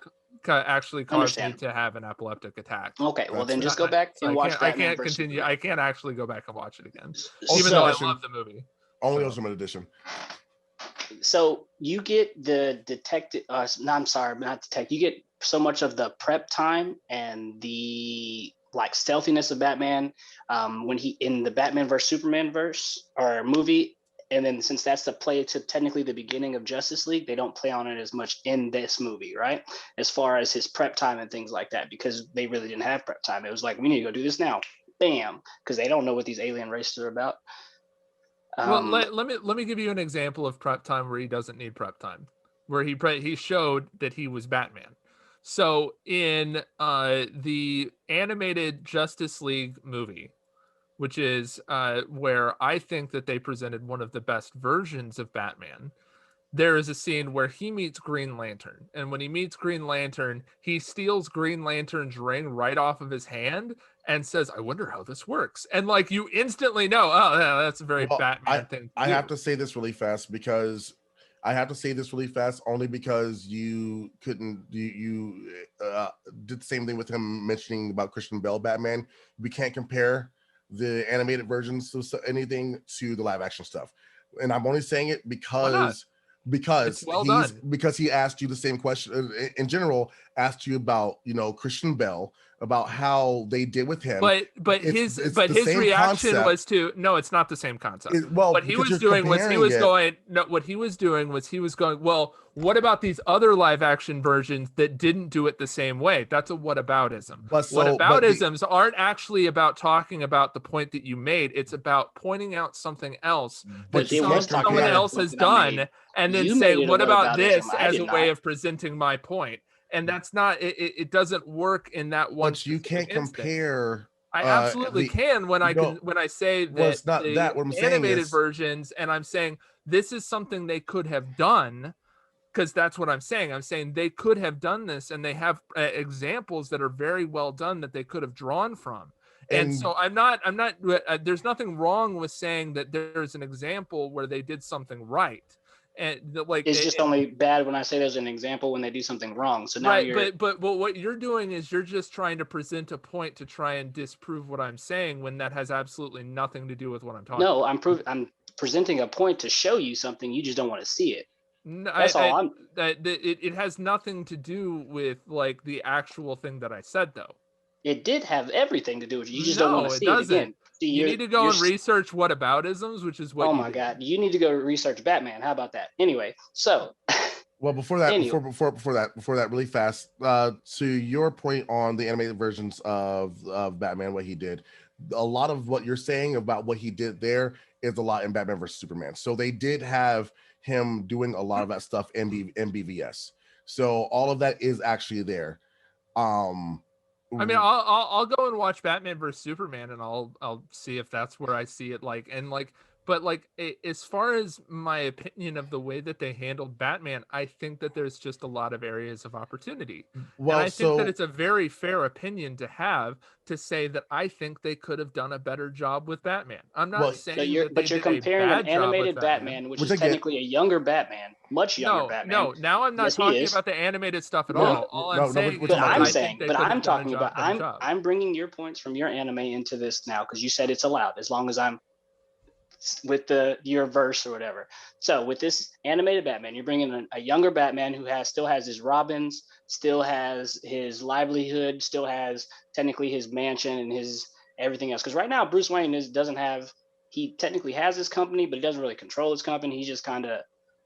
Actually caused me to have an epileptic attack. Okay, well then just go back and watch Batman. I can't versus continue. Superman. I can't actually go back and watch it again, Ultimate even though Edition. I love the movie. Only Ultimate Edition. So you get the detective. No, I'm sorry, not detective. You get so much of the prep time and the stealthiness of Batman when he in the Batman vs Superman movie, and then since that's the play to technically the beginning of Justice League, they don't play on it as much in this movie, right? As far as his prep time and things like that, because they really didn't have prep time. It was like, we need to go do this now, bam, because they don't know what these alien races are about. Well, let me give you an example of prep time where he doesn't need prep time, where he showed that he was Batman. So in the animated Justice League movie, which is where I think that they presented one of the best versions of Batman, there is a scene where he meets Green Lantern. And when he meets Green Lantern, he steals Green Lantern's ring right off of his hand and says, I wonder how this works. And you instantly know, oh, yeah, that's a very Batman thing. I have to say this really fast because only because you couldn't you did the same thing with him mentioning about Christian Bale Batman. We can't compare the animated versions of anything to the live action stuff, and I'm only saying it because he asked you the same question in general, asked you about Christian Bale, about how they did with him, but his reaction was to no, it's not the same concept. What he was doing was he was going, well, what about these other live action versions that didn't do it the same way? That's a whataboutism. Whataboutisms aren't actually about talking about the point that you made. It's about pointing out something else that someone else has done, and then say, what about this as a way of presenting my point? And that's not it doesn't work in that one. But you can't compare. I absolutely can when I say that well, it's not the that. What I'm animated saying versions, and I'm saying this is something they could have done, because that's what I'm saying. I'm saying they could have done this, and they have examples that are very well done that they could have drawn from. And so I'm not there's nothing wrong with saying that there's an example where they did something right. And it's just only bad when I say there's an example when they do something wrong. So now but what you're doing is you're just trying to present a point to try and disprove what I'm saying when that has absolutely nothing to do with what I'm talking about. I'm presenting a point to show you something. You just don't want to see it. No, it has nothing to do with the actual thing that I said, though. It did have everything to do with it. You just don't want to see it again. See, you need to go and research whataboutisms, which is what. Oh my God! You need to go research Batman. How about that? Anyway, so. Well, before that, really fast. To your point on the animated versions of Batman, what he did, a lot of what you're saying about what he did there is a lot in Batman versus Superman. So they did have him doing a lot of that stuff in BVS. So all of that is actually there. I mean, I'll go and watch Batman versus Superman, and I'll see if that's where I see it. But as far as my opinion of the way that they handled Batman, I think that there's just a lot of areas of opportunity. Well, and I think that it's a very fair opinion to have, to say that I think they could have done a better job with Batman. I'm not saying you're comparing an animated Batman, which is technically a younger Batman, much younger Batman. No, now I'm not talking about the animated stuff at all. All I'm saying is I'm bringing your points from your anime into this now, because you said it's allowed as long as I'm with your verse or whatever. So with this animated Batman, you're bringing a younger Batman who still has his Robins, still has his livelihood, still has technically his mansion and his everything else. Because right now Bruce Wayne he technically has his company, but he doesn't really control his company. He just kind of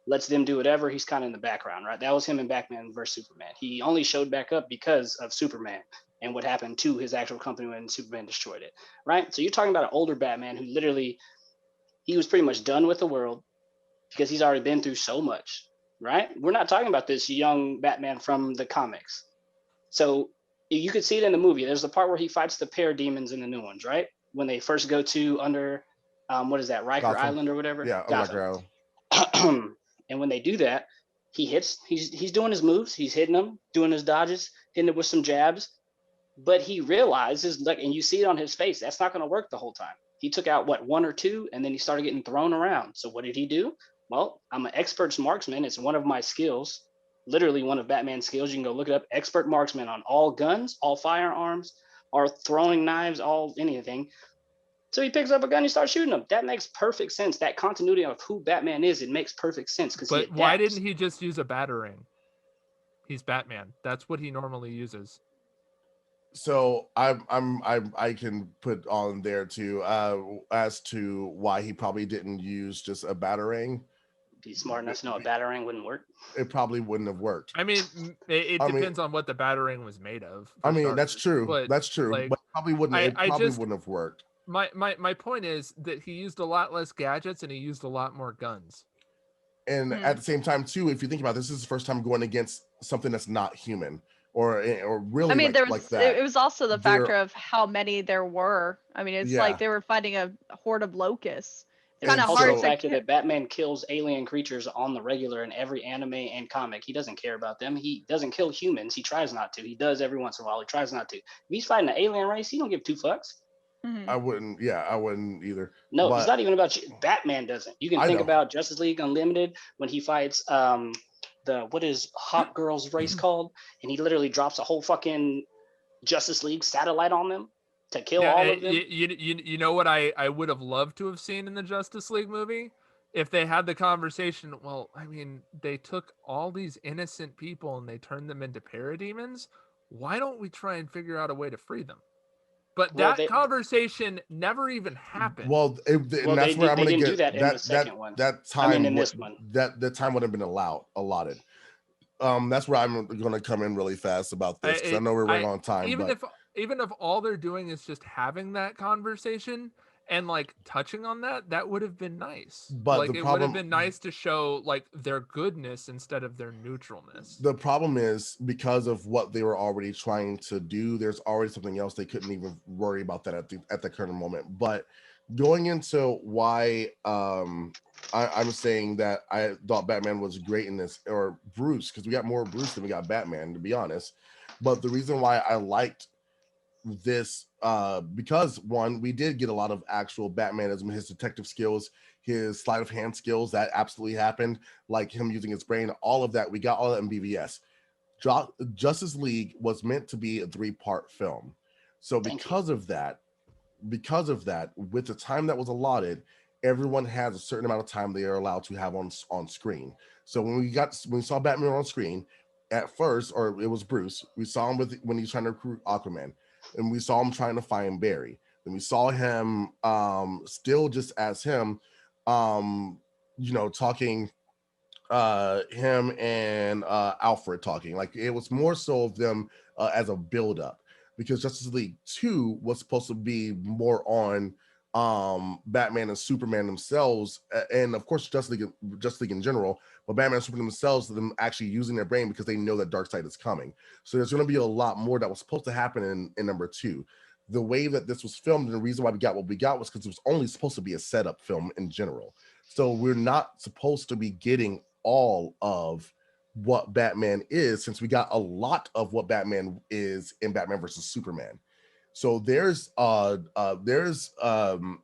lets them do whatever. He's kind of in the background, right? That was him in Batman versus Superman. He only showed back up because of Superman and what happened to his actual company when Superman destroyed it, right? So you're talking about an older Batman who literally, he was pretty much done with the world because he's already been through so much, right? We're not talking about this young Batman from the comics. So you could see it in the movie. There's the part where he fights the parademons in the new ones, right? When they first go to under, what is that, Riker Gotham. Island or whatever? Yeah, Riker Island. And when they do that, he's doing his moves, he's hitting them, doing his dodges, hitting it with some jabs. But he realizes, and you see it on his face, that's not going to work the whole time. He took out one or two, and then he started getting thrown around. So what did he do? Well, I'm an expert marksman. It's one of my skills, literally one of Batman's skills. You can go look it up. Expert marksman on all guns, all firearms, or throwing knives, anything. So he picks up a gun, he starts shooting them. That makes perfect sense. That continuity of who Batman is, it makes perfect sense. But why didn't he just use a batarang? He's Batman. That's what he normally uses. So I can put on there too as to why he probably didn't use just a batarang. Be smart enough to know a batarang wouldn't work. It probably wouldn't have worked. I mean, it depends on what the batarang was made of. I mean, that's true. That's true. But probably wouldn't. It probably wouldn't have worked. My point is that he used a lot less gadgets and he used a lot more guns. And at the same time too, if you think about this is his first time going against something that's not human. Or really, I mean, that. It was also the factor of how many there were. I mean, it's like they were fighting a horde of locusts. It's kind of hard. The fact that Batman kills alien creatures on the regular in every anime and comic. He doesn't care about them. He doesn't kill humans. He tries not to. He does every once in a while. He tries not to. If he's fighting an alien race, he don't give two fucks. Mm-hmm. I wouldn't. Yeah, I wouldn't either. No, it's not even about you. Batman doesn't. You can think about Justice League Unlimited when he fights what is Hot Girl's race called, and he literally drops a whole fucking Justice League satellite on them to kill all of them. You know what I would have loved to have seen in the Justice League movie? If they had the conversation, well, I mean, they took all these innocent people and they turned them into parademons. Why don't we try and figure out a way to free them? But conversation never even happened. And that's where I'm going to get do that in the second one. That time. I mean, in this one, that time would have been allotted. That's where I'm going to come in really fast about this because I know we're running on time. Even if all they're doing is just having that conversation and like touching on that would have been nice. But it would have been nice to show like their goodness instead of their neutralness. The problem is because of what they were already trying to do, there's already something else they couldn't even worry about that at the current moment. But going into why I'm saying that I thought Batman was great in this, or Bruce, because we got more Bruce than we got Batman, to be honest. But the reason why I liked this because one, we did get a lot of actual Batmanism, his detective skills, his sleight of hand skills, that absolutely happened, like him using his brain, all of that. We got all that in BVS. Justice League was meant to be a 3-part film. So because of that, with the time that was allotted, everyone has a certain amount of time they are allowed to have on screen. So when we saw Batman on screen at first, or it was Bruce, we saw him when he's trying to recruit Aquaman. And we saw him trying to find Barry. Then we saw him still just as him, talking, him and Alfred talking. Like it was more so of them as a build-up. because Justice League 2 was supposed to be more on Batman and Superman themselves, and of course Justice League in general, but Batman and Superman themselves, them actually using their brain because they know that Darkseid is coming. So there's going to be a lot more that was supposed to happen in number 2. The way that this was filmed and the reason why we got what we got was because it was only supposed to be a setup film in general. So we're not supposed to be getting all of what Batman is, since we got a lot of what Batman is in Batman versus Superman. So there's and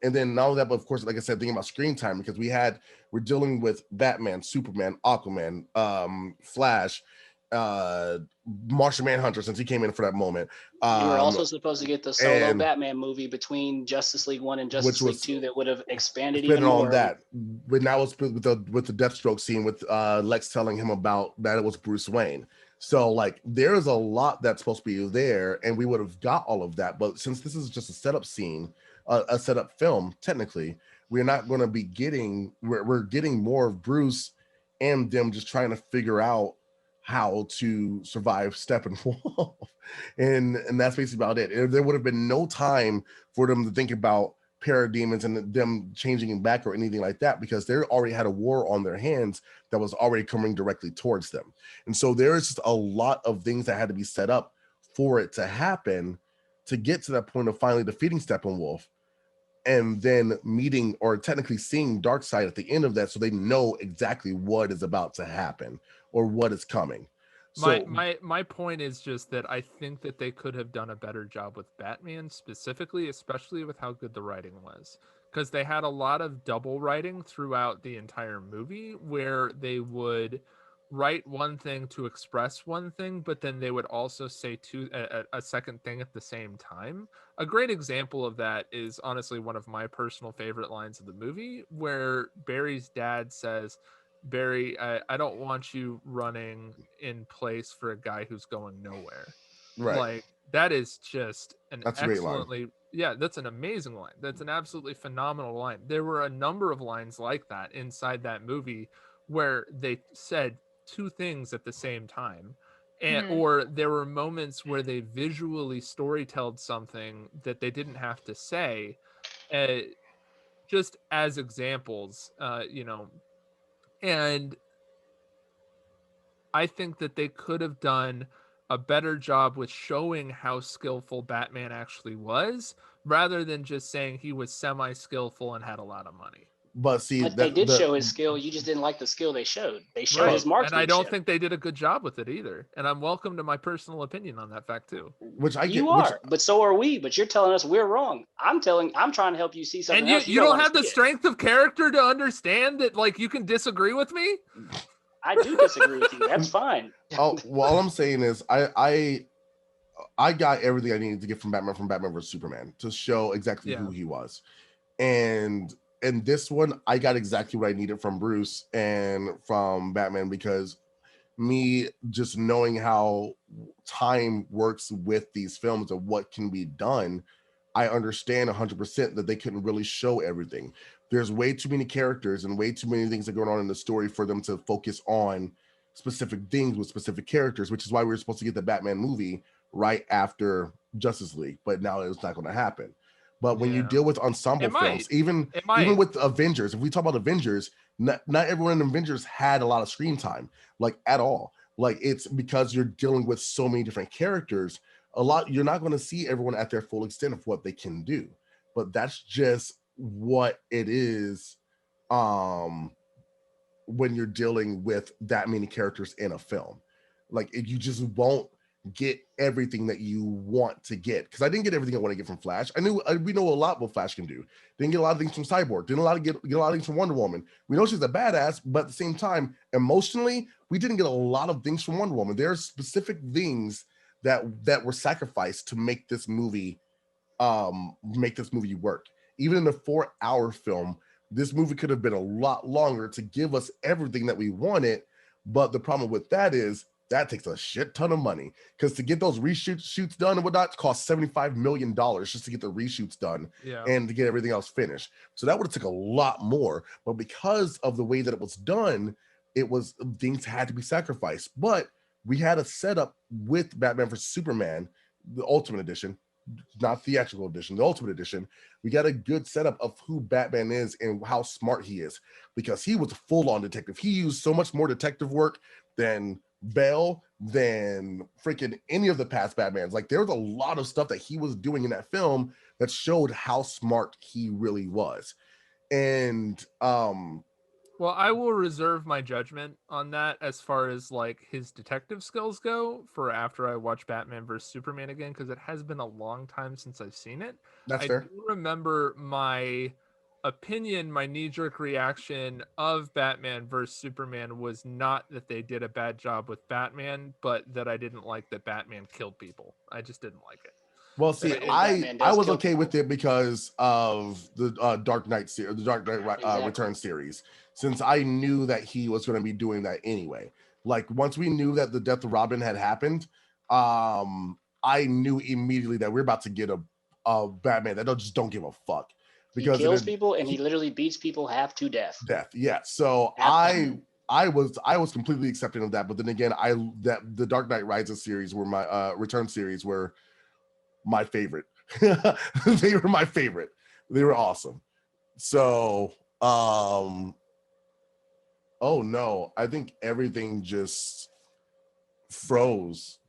then not only that, but of course, like I said, thinking about screen time, because we're dealing with Batman, Superman, Aquaman, Flash, Martian Manhunter, since he came in for that moment. You were also supposed to get the solo Batman movie between Justice League 1 and Justice League 2 that would have expanded even more. On that, but now it's with the Deathstroke scene with Lex telling him about that it was Bruce Wayne. So like there's a lot that's supposed to be there, and we would have got all of that. But since this is just a setup scene, a setup film, technically, we're not going to be getting. We're getting more of Bruce and them just trying to figure out how to survive Steppenwolf, and that's basically about it. There would have been no time for them to think about parademons and them changing back or anything like that, because they already had a war on their hands that was already coming directly towards them. And so there's just a lot of things that had to be set up for it to happen to get to that point of finally defeating Steppenwolf and then meeting or technically seeing Darkseid at the end of that, so they know exactly what is about to happen or what is coming. So my point is just that I think that they could have done a better job with Batman specifically, especially with how good the writing was, because they had a lot of double writing throughout the entire movie where they would write one thing to express one thing, but then they would also say a second thing at the same time. A great example of that is honestly one of my personal favorite lines of the movie, where Barry's dad says, Barry, I don't want you running in place for a guy who's going nowhere. Right. Like, that is just that's excellently, yeah, that's an amazing line. That's an absolutely phenomenal line. There were a number of lines like that inside that movie where they said two things at the same time. And or there were moments where they visually storytelled something that they didn't have to say, just as examples, and I think that they could have done a better job with showing how skillful Batman actually was, rather than just saying he was semi-skillful and had a lot of money. But see, they did show his skill. You just didn't like the skill they showed. They showed his marksmanship. And I don't think they did a good job with it either. And I'm welcome to my personal opinion on that fact too. But so are we. But you're telling us we're wrong. I'm trying to help you see something else. And you don't have the strength of character to understand that, like, you can disagree with me? I do disagree with you. That's fine. Well, all I'm saying is I got everything I needed to get from Batman versus Superman to show exactly who he was. And this one, I got exactly what I needed from Bruce and from Batman, because me just knowing how time works with these films and what can be done, I understand 100% that they couldn't really show everything. There's way too many characters and way too many things that are going on in the story for them to focus on specific things with specific characters, which is why we were supposed to get the Batman movie right after Justice League, but now it's not going to happen. But when you deal with ensemble films, even with Avengers, if we talk about Avengers, not everyone in Avengers had a lot of screen time, like at all. Like, it's because you're dealing with so many different characters. You're not going to see everyone at their full extent of what they can do. But that's just what it is when you're dealing with that many characters in a film. Like, you just won't get everything that you want to get, because I didn't get everything I want to get from Flash. We know a lot what Flash can do. Didn't get a lot of things from Cyborg. Didn't get a lot of things from Wonder Woman. We know she's a badass, but at the same time, emotionally, we didn't get a lot of things from Wonder Woman. There are specific things that were sacrificed to make this movie work. Even in a 4-hour film, this movie could have been a lot longer to give us everything that we wanted. But the problem with that is that takes a shit ton of money, because to get those reshoots done and whatnot cost $75 million just to get the reshoots done and to get everything else finished. So that would have took a lot more. But because of the way that it was done, things had to be sacrificed. But we had a setup with Batman vs Superman the Ultimate Edition, not theatrical edition, the Ultimate Edition, we got a good setup of who Batman is and how smart he is, because he was a full-on detective. He used so much more detective work than Bale, than freaking any of the past Batmans. Like, there was a lot of stuff that he was doing in that film that showed how smart he really was. And well, I will reserve my judgment on that as far as like his detective skills go for after I watch Batman vs Superman again, because it has been a long time since I've seen it. that's I fair. do remember my opinion, my knee-jerk reaction of Batman vs Superman was not that they did a bad job with Batman, but that I didn't like that Batman killed people. I just didn't like it. Well, see, But I Batman does was kill okay with it because of the Dark Knight series, the Dark Knight Exactly. Return series, since I knew that he was going to be doing that anyway. Like, once we knew that the death of Robin had happened, I knew immediately that we're about to get a Batman that just don't give a fuck, He because kills people and he literally beats people half to death. yeah. So Half- I was completely accepting of that. But then again, the Dark Knight Rises series were my Return series were my favorite. They were my favorite. They were awesome. So oh no, I think everything just froze.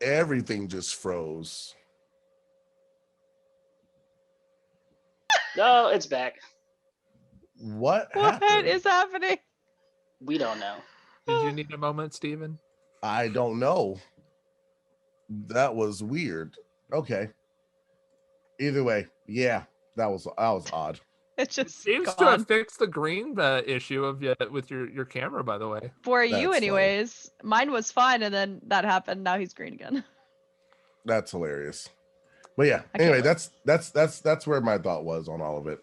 Everything just froze. No, it's back. What What happened? is happening? We don't know. Did you need a moment, Steven? I don't know. That was weird. Okay. Either way, yeah, that was odd. It just Seems to gone. have fixed the green issue of with your camera, by the way. For you, That's funny. anyways. Mine was fine, and then that happened. Now he's green again. That's hilarious. But yeah, I can't anyway, wait. that's where my thought was on all of it.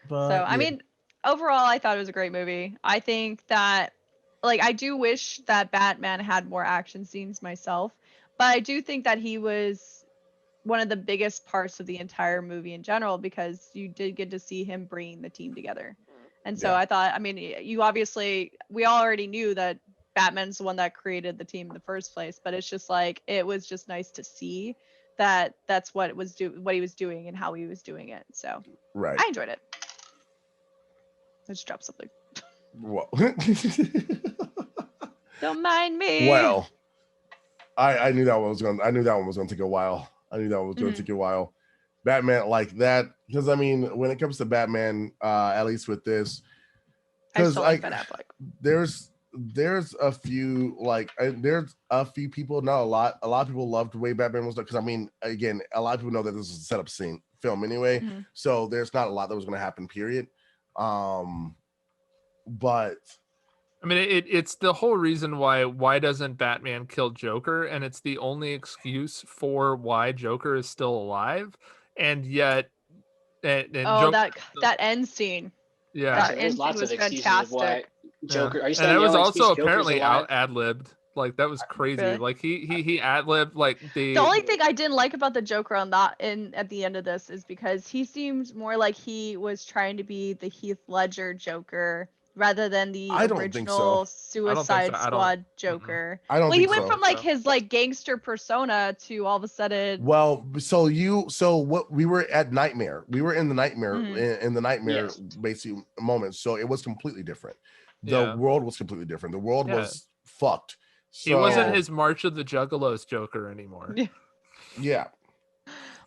But, So, I yeah. mean, overall, I thought it was a great movie. I think that, like, I do wish that Batman had more action scenes myself, but I do think that he was one of the biggest parts of the entire movie in general, because you did get to see him bringing the team together. And so Yeah. I thought, I mean, we all already knew that Batman's the one that created the team in the first place, but it's just like, it was just nice to see that that's what what he was doing and how he was doing it. So Right. I enjoyed it. I just dropped something. Well, Don't mind me. well, I knew that one was going. I knew that one was going to take a while. I knew that one was going to take a while. Batman like that, because I mean, when it comes to Batman, at least with this, I because still like Ben Affleck. there's a few there's a few people, not a lot. A lot of people loved the way Batman was done, because I mean, again, a lot of people know that this is a setup scene film anyway, so there's not a lot that was going to happen. Period. But I mean, it's the whole reason why doesn't Batman kill Joker, and it's the only excuse for why Joker is still alive, and yet, and Joker, that end scene. yeah, That There's end scene lots was of excuses of why fantastic. Joker. yeah. Are you And that was yelling, also "Joker's apparently alive"? ad-libbed. Like, that was crazy. Really? Like he ad-libbed like The only thing I didn't like about the Joker on that at the end of this is because he seemed more like he was trying to be the Heath Ledger Joker rather than the I don't think original so. Suicide Squad Joker. I don't Well, he think went so. from like his like gangster persona to all of a sudden. Well, so what we were at Nightmare. We were in the Nightmare in the Nightmare Yes. basically moment. So it was completely different. The Yeah. world was completely different. The world was fucked. So, he wasn't his March of the Juggalos Joker anymore. Yeah.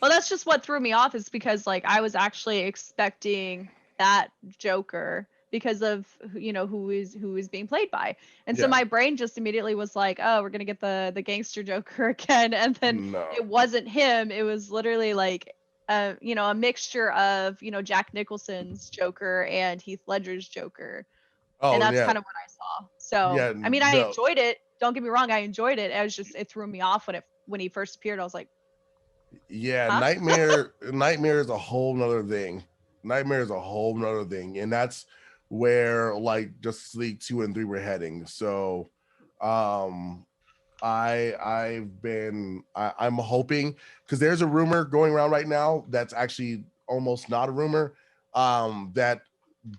Well, that's just what threw me off, is because like I was actually expecting that Joker because of who is being played by, and so Yeah. my brain just immediately was like, oh, we're gonna get the gangster Joker again, and then No. it wasn't him. It was literally like a mixture of Jack Nicholson's Joker and Heath Ledger's Joker, Oh, and that's yeah. kind of what I saw. So Yeah, I mean, I no. enjoyed it. Don't get me wrong, I enjoyed it. It threw me off when he first appeared. I was like, Yeah, Huh? Nightmare is a whole nother thing. Nightmare is a whole nother thing, and that's where like Justice League 2 and 3 were heading. So, I'm hoping, because there's a rumor going around right now that's actually almost not a rumor, that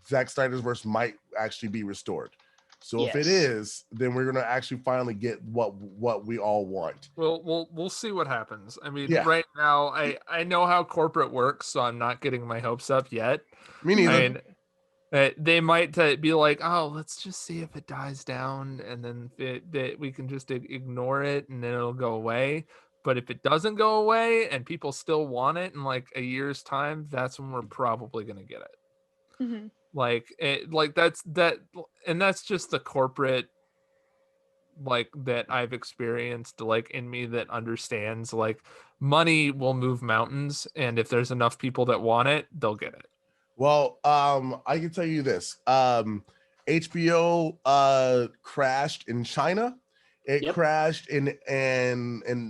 Zack Snyder's verse might actually be restored. So if it Yes. is, then we're gonna actually finally get what we all want. Well, we'll see what happens. I mean, Yeah. right now, I know how corporate works, so I'm not getting my hopes up yet. Me neither. I mean, they might be like, oh, let's just see if it dies down, and then we can just ignore it, and then it'll go away. But if it doesn't go away, and people still want it in like a year's time, that's when we're probably gonna get it. Mhm. That's just the corporate like that I've experienced like in me that understands like money will move mountains, and if there's enough people that want it, they'll get it. Well, I can tell you this. HBO crashed in China. It Yep. crashed and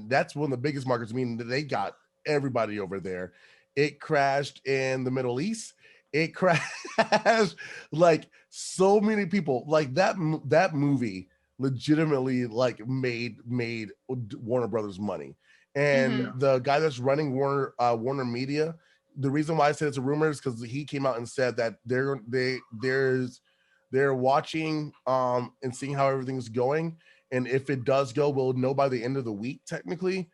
that's one of the biggest markets. I mean, they got everybody over there. It crashed in the Middle East. It crashed like so many people. Like that movie legitimately like made Warner Brothers money. And the guy that's running Warner Media, the reason why I said it's a rumor is because he came out and said that they're watching and seeing how everything's going, and if it does go, we'll know by the end of the week technically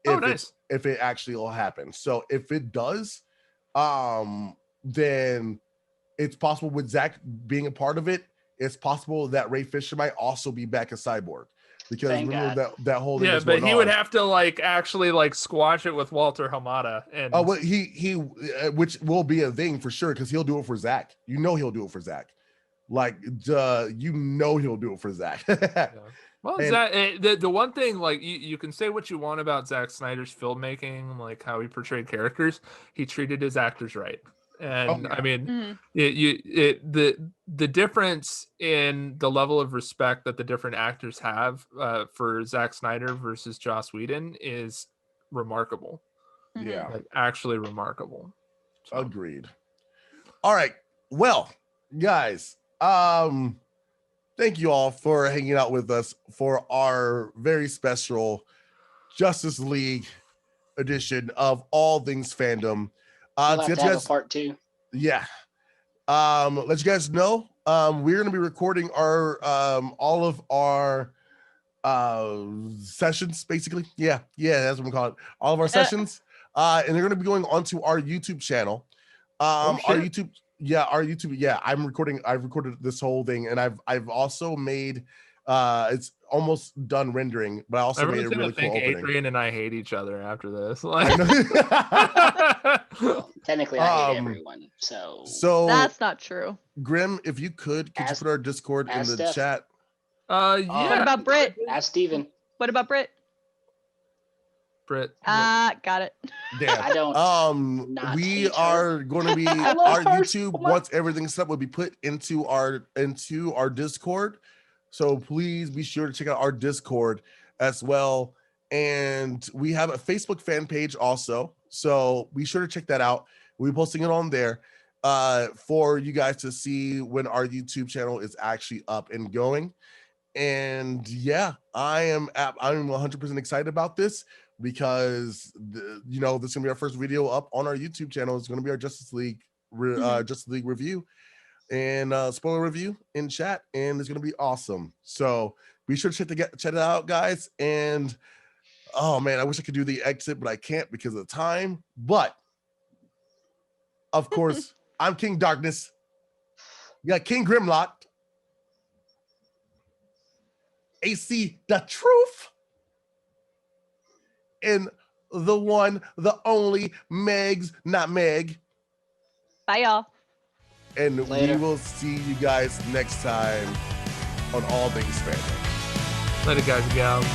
if it actually will happen. So if it does, then it's possible with Zack being a part of it, it's possible that Ray Fisher might also be back as Cyborg. Because Thank remember God. that whole thing Yeah, was but going he on. would have to like actually like squash it with Walter Hamada, and well, he which will be a thing for sure because he'll do it for Zack. You know he'll do it for Zack. Like you know he'll do it for Zack. yeah. Well, And- Zack, the one thing like you can say what you want about Zack Snyder's filmmaking, like how he portrayed characters, he treated his actors right. And yeah. I mean, the difference in the level of respect that the different actors have for Zack Snyder versus Joss Whedon is remarkable. Yeah, Like actually remarkable. So. agreed. All right, well, guys, thank you all for hanging out with us for our very special Justice League edition of All Things Fandom. We'll To have get to you have guys, a part 2. yeah. Let you guys know, we're gonna be recording our all of our sessions, basically. Yeah, that's what we call it. All of our sessions. And they're gonna be going onto our YouTube channel. Our YouTube, I've recorded this whole thing, and I've also made it's almost done rendering, but I also made a really cool opening. Adrian and I hate each other after this. Well, technically, I hate everyone. So That's not true. Grim, if you could you put our Discord in the Steph. chat? What Yeah. about Brit? ask Steven. What about Brit? Brit. Got it. Damn. I don't not We hate her. are going to be I love our her YouTube so much. once everything's set will be put into our Discord. So please be sure to check out our Discord as well. And we have a Facebook fan page also. So be sure to check that out. We'll be posting it on there for you guys to see when our YouTube channel is actually up and going. And yeah, I'm 100% excited about this because this is gonna be our first video up on our YouTube channel. It's gonna be our Justice League review and spoiler review in chat, and it's gonna be awesome. So be sure to check it out, guys. And oh man, I wish I could do the exit, but I can't because of the time. But of course, I'm King Darkness. You got King Grimlockt. AC the Truth. And the one, the only Megs, not Meg. Bye, y'all. And Later. we will see you guys next time on All Things Fandom. Later, guys and gals.